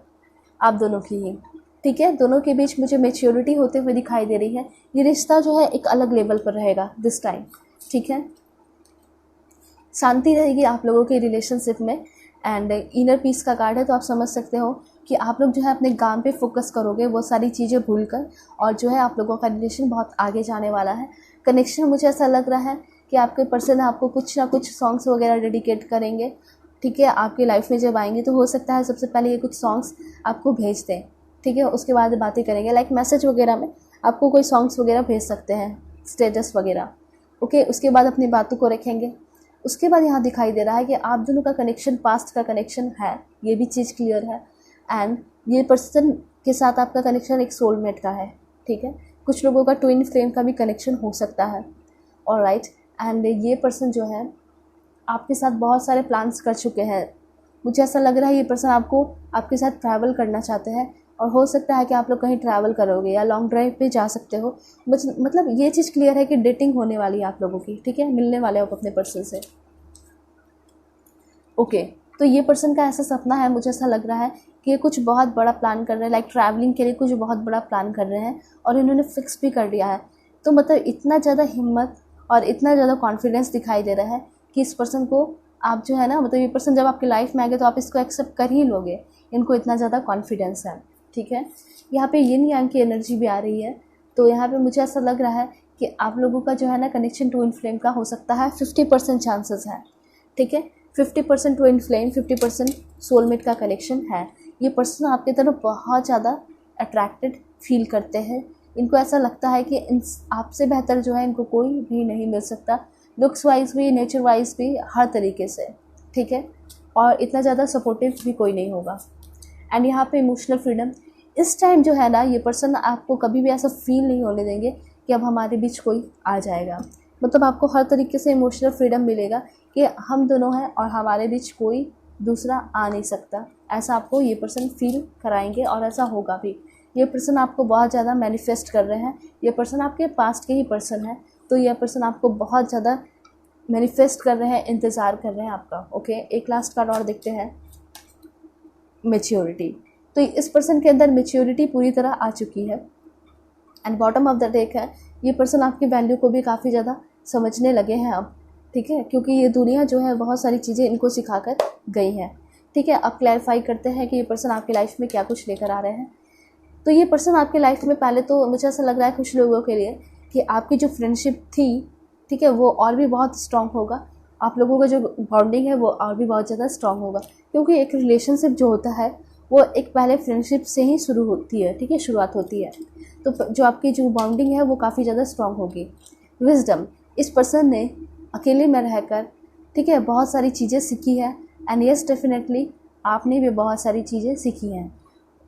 आप दोनों की ही। ठीक है, दोनों के बीच मुझे मैच्योरिटी होते हुए दिखाई दे रही है। ये रिश्ता जो है एक अलग लेवल पर रहेगा दिस टाइम। ठीक है, शांति रहेगी आप लोगों के रिलेशनशिप में। एंड इनर पीस का कार्ड है, तो आप समझ सकते हो कि आप लोग जो है अपने काम पे फोकस करोगे, वो सारी चीज़ें भूलकर, और जो है आप लोगों का रिलेशन बहुत आगे जाने वाला है। कनेक्शन, मुझे ऐसा लग रहा है कि आपके पर्सन आपको कुछ ना कुछ सॉन्ग्स वगैरह डेडिकेट करेंगे। ठीक है, आपकी लाइफ में जब आएंगे तो हो सकता है सबसे पहले ये कुछ सॉन्ग्स आपको भेज दें। ठीक है, उसके बाद बातें करेंगे, लाइक मैसेज वगैरह में आपको कोई सॉन्ग्स वगैरह भेज सकते हैं, स्टेटस वगैरह। ओके, उसके बाद अपनी बातों को रखेंगे। उसके बाद यहाँ दिखाई दे रहा है कि आप दोनों का कनेक्शन पास्ट का कनेक्शन है, ये भी चीज़ क्लियर है। एंड ये पर्सन के साथ आपका कनेक्शन एक सोलमेट का है। ठीक है, कुछ लोगों का ट्विन फ्लेम का भी कनेक्शन हो सकता है। ऑलराइट, एंड ये पर्सन जो है आपके साथ बहुत सारे प्लान्स कर चुके हैं। मुझे ऐसा लग रहा है ये पर्सन आपके साथ ट्रैवल करना चाहते हैं, और हो सकता है कि आप लोग कहीं ट्रैवल करोगे या लॉन्ग ड्राइव पे जा सकते हो। मतलब ये चीज़ क्लियर है कि डेटिंग होने वाली है आप लोगों की। ठीक है, मिलने वाले हो अपने पर्सन से। ओके, तो ये पर्सन का ऐसा सपना है, मुझे ऐसा लग रहा है कि ये कुछ बहुत बड़ा प्लान कर रहे हैं, लाइक ट्रैवलिंग के लिए कुछ बहुत बड़ा प्लान कर रहे हैं, और इन्होंने फिक्स भी कर दिया है। तो मतलब इतना ज़्यादा हिम्मत और इतना ज़्यादा कॉन्फिडेंस दिखाई दे रहा है कि इस पर्सन को आप जो है ना, मतलब ये पर्सन जब आपकी लाइफ में आएंगे तो आप इसको एक्सेप्ट कर ही लोगे। इनको इतना ज़्यादा कॉन्फिडेंस है। ठीक है, यहाँ पे यिन यांग की एनर्जी भी आ रही है। तो यहाँ पे मुझे ऐसा लग रहा है कि आप लोगों का जो है ना कनेक्शन ट्विन फ्लेम का हो सकता है। 50% चांसेस है। ठीक है, 50% ट्विन फ्लेम, 50% सोलमेट का कनेक्शन है। ये पर्सन आपकी तरफ बहुत ज़्यादा अट्रैक्टेड फील करते हैं। इनको ऐसा लगता है कि आपसे बेहतर जो है इनको कोई भी नहीं मिल सकता, लुक्स वाइज भी, नेचर वाइज भी, हर तरीके से। ठीक है, और इतना ज़्यादा सपोर्टिव भी कोई नहीं होगा। एंड यहाँ पे इमोशनल फ्रीडम, इस टाइम जो है ना ये पर्सन आपको कभी भी ऐसा फील नहीं होने देंगे कि अब हमारे बीच कोई आ जाएगा। मतलब आपको हर तरीके से इमोशनल फ्रीडम मिलेगा कि हम दोनों हैं और हमारे बीच कोई दूसरा आ नहीं सकता। ऐसा आपको ये पर्सन फील कराएंगे, और ऐसा होगा भी। ये पर्सन आपको बहुत ज़्यादा मैनिफेस्ट कर रहे हैं। ये पर्सन आपके पास्ट के ही पर्सन है, तो ये पर्सन आपको बहुत ज़्यादा मैनिफेस्ट कर रहे हैं, इंतज़ार कर रहे हैं आपका। ओके, एक लास्ट कार्ड और देखते हैं, मैच्योरिटी। तो इस पर्सन के अंदर मैच्योरिटी पूरी तरह आ चुकी है। And bottom of the deck है, ये पर्सन आपकी वैल्यू को भी काफ़ी ज़्यादा समझने लगे हैं अब। ठीक है, क्योंकि ये दुनिया जो है बहुत सारी चीज़ें इनको सिखा कर गई हैं। ठीक है, अब क्लैरिफाई करते हैं कि ये पर्सन आपकी लाइफ में क्या कुछ लेकर आ रहे हैं। तो ये पर्सन आपकी लाइफ में, पहले तो मुझे ऐसा लग रहा है कुछ लोगों के लिए कि आपकी जो फ्रेंडशिप थी, ठीक है, वो और भी बहुत स्ट्रॉन्ग होगा। आप लोगों का जो बॉन्डिंग है वो और भी बहुत ज़्यादा स्ट्रॉन्ग होगा, क्योंकि एक रिलेशनशिप जो होता है वो एक पहले फ्रेंडशिप से ही शुरू होती है। ठीक है, शुरुआत होती है। तो जो आपकी जो बॉन्डिंग है वो काफ़ी ज़्यादा स्ट्रॉन्ग होगी। विजडम, इस पर्सन ने अकेले में रहकर, ठीक है, बहुत सारी चीज़ें सीखी है। एंड यस, डेफिनेटली आपने भी बहुत सारी चीज़ें सीखी हैं।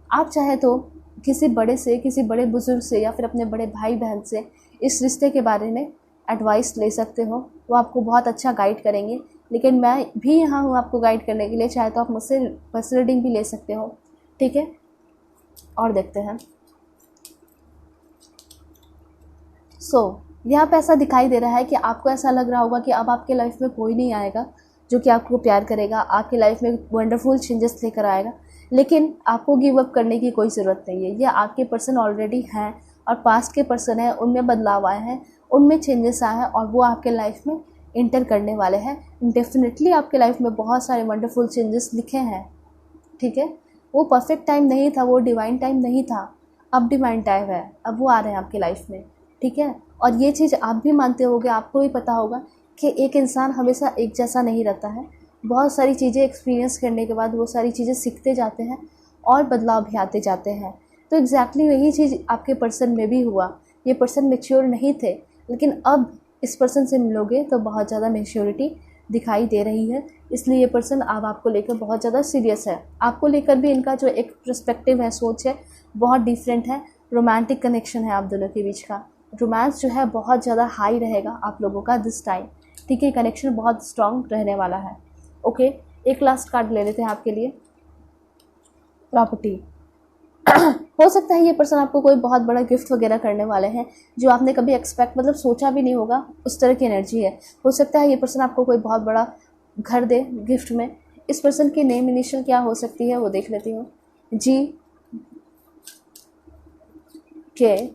आप चाहे तो किसी बड़े से, किसी बड़े बुजुर्ग से, या फिर अपने बड़े भाई बहन से इस रिश्ते के बारे में एडवाइस ले सकते हो। वो आपको बहुत अच्छा गाइड करेंगे। लेकिन मैं भी यहाँ हूँ आपको गाइड करने के लिए, चाहे तो आप मुझसे पर्सनल रीडिंग भी ले सकते हो। ठीक है, और देखते हैं। यहाँ पे ऐसा दिखाई दे रहा है कि आपको ऐसा लग रहा होगा कि अब आपके लाइफ में कोई नहीं आएगा जो कि आपको प्यार करेगा, आपकी लाइफ में वंडरफुल चेंजेस लेकर आएगा। लेकिन आपको गिव अप करने की कोई ज़रूरत नहीं है। ये आपके पर्सन ऑलरेडी हैं, और पास्ट के पर्सन हैं, उनमें बदलाव आए हैं, उनमें चेंजेस आए हैं, और वो आपके लाइफ में इंटर करने वाले हैं। डेफिनेटली आपके लाइफ में बहुत सारे वंडरफुल चेंजेस लिखे हैं, ठीक है। वो परफेक्ट टाइम नहीं था, वो डिवाइन टाइम नहीं था, अब डिवाइन टाइम है, अब वो आ रहे हैं आपकी लाइफ में, ठीक है। और ये चीज़ आप भी मानते होगे, आपको भी पता होगा कि एक इंसान हमेशा एक जैसा नहीं रहता है। बहुत सारी चीज़ें एक्सपीरियंस करने के बाद वो सारी चीज़ें सीखते जाते हैं और बदलाव भी आते जाते हैं। तो एग्जैक्टली वही चीज़ आपके पर्सन में भी हुआ। ये पर्सन मैच्योर नहीं थे, लेकिन अब इस पर्सन से मिलोगे तो बहुत ज़्यादा मैच्योरिटी दिखाई दे रही है। इसलिए ये पर्सन अब आपको लेकर बहुत ज़्यादा सीरियस है। आपको लेकर भी इनका जो एक पर्सपेक्टिव है, सोच है, बहुत डिफरेंट है। रोमांटिक कनेक्शन है आप दोनों के बीच का। रोमांस जो है बहुत ज़्यादा हाई रहेगा आप लोगों का दिस टाइम, ठीक है। कनेक्शन बहुत स्ट्रॉन्ग रहने वाला है। ओके, एक लास्ट कार्ड ले लेते हैं आपके लिए, प्रॉपर्टी। हो सकता है ये पर्सन आपको कोई बहुत बड़ा गिफ्ट वगैरह करने वाले हैं जो आपने कभी एक्सपेक्ट मतलब सोचा भी नहीं होगा, उस तरह की एनर्जी है। हो सकता है ये पर्सन आपको कोई बहुत बड़ा घर दे गिफ्ट में। इस पर्सन की नेम इनिशियल क्या हो सकती है वो देख लेती हूँ। G K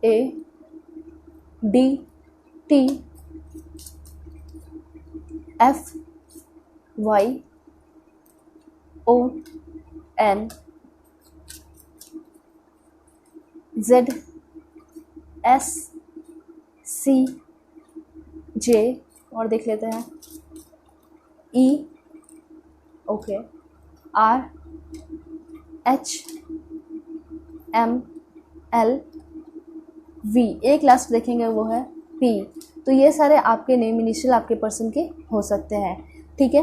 A D T F Y O N Z S C J और देख लेते हैं E okay R H M L V। एक लास्ट देखेंगे वो है P। तो ये सारे आपके नेम इनिशियल आपके पर्सन के हो सकते हैं, ठीक है।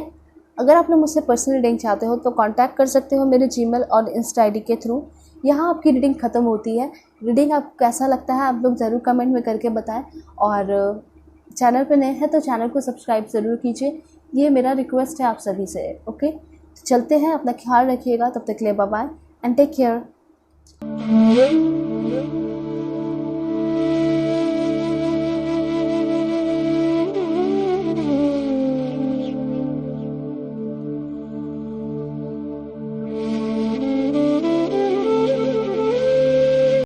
अगर आपने मुझसे पर्सनल रीडिंग चाहते हो तो कांटेक्ट कर सकते हो मेरे जीमेल और इंस्टा आईडी के थ्रू। यहाँ आपकी रीडिंग ख़त्म होती है। रीडिंग आपको कैसा लगता है आप लोग ज़रूर कमेंट में करके बताएं, और चैनल पे नए हैं तो चैनल को सब्सक्राइब ज़रूर कीजिए, ये मेरा रिक्वेस्ट है आप सभी से। ओके, चलते हैं, अपना ख्याल रखिएगा, तब तक के लिए bye bye and take care.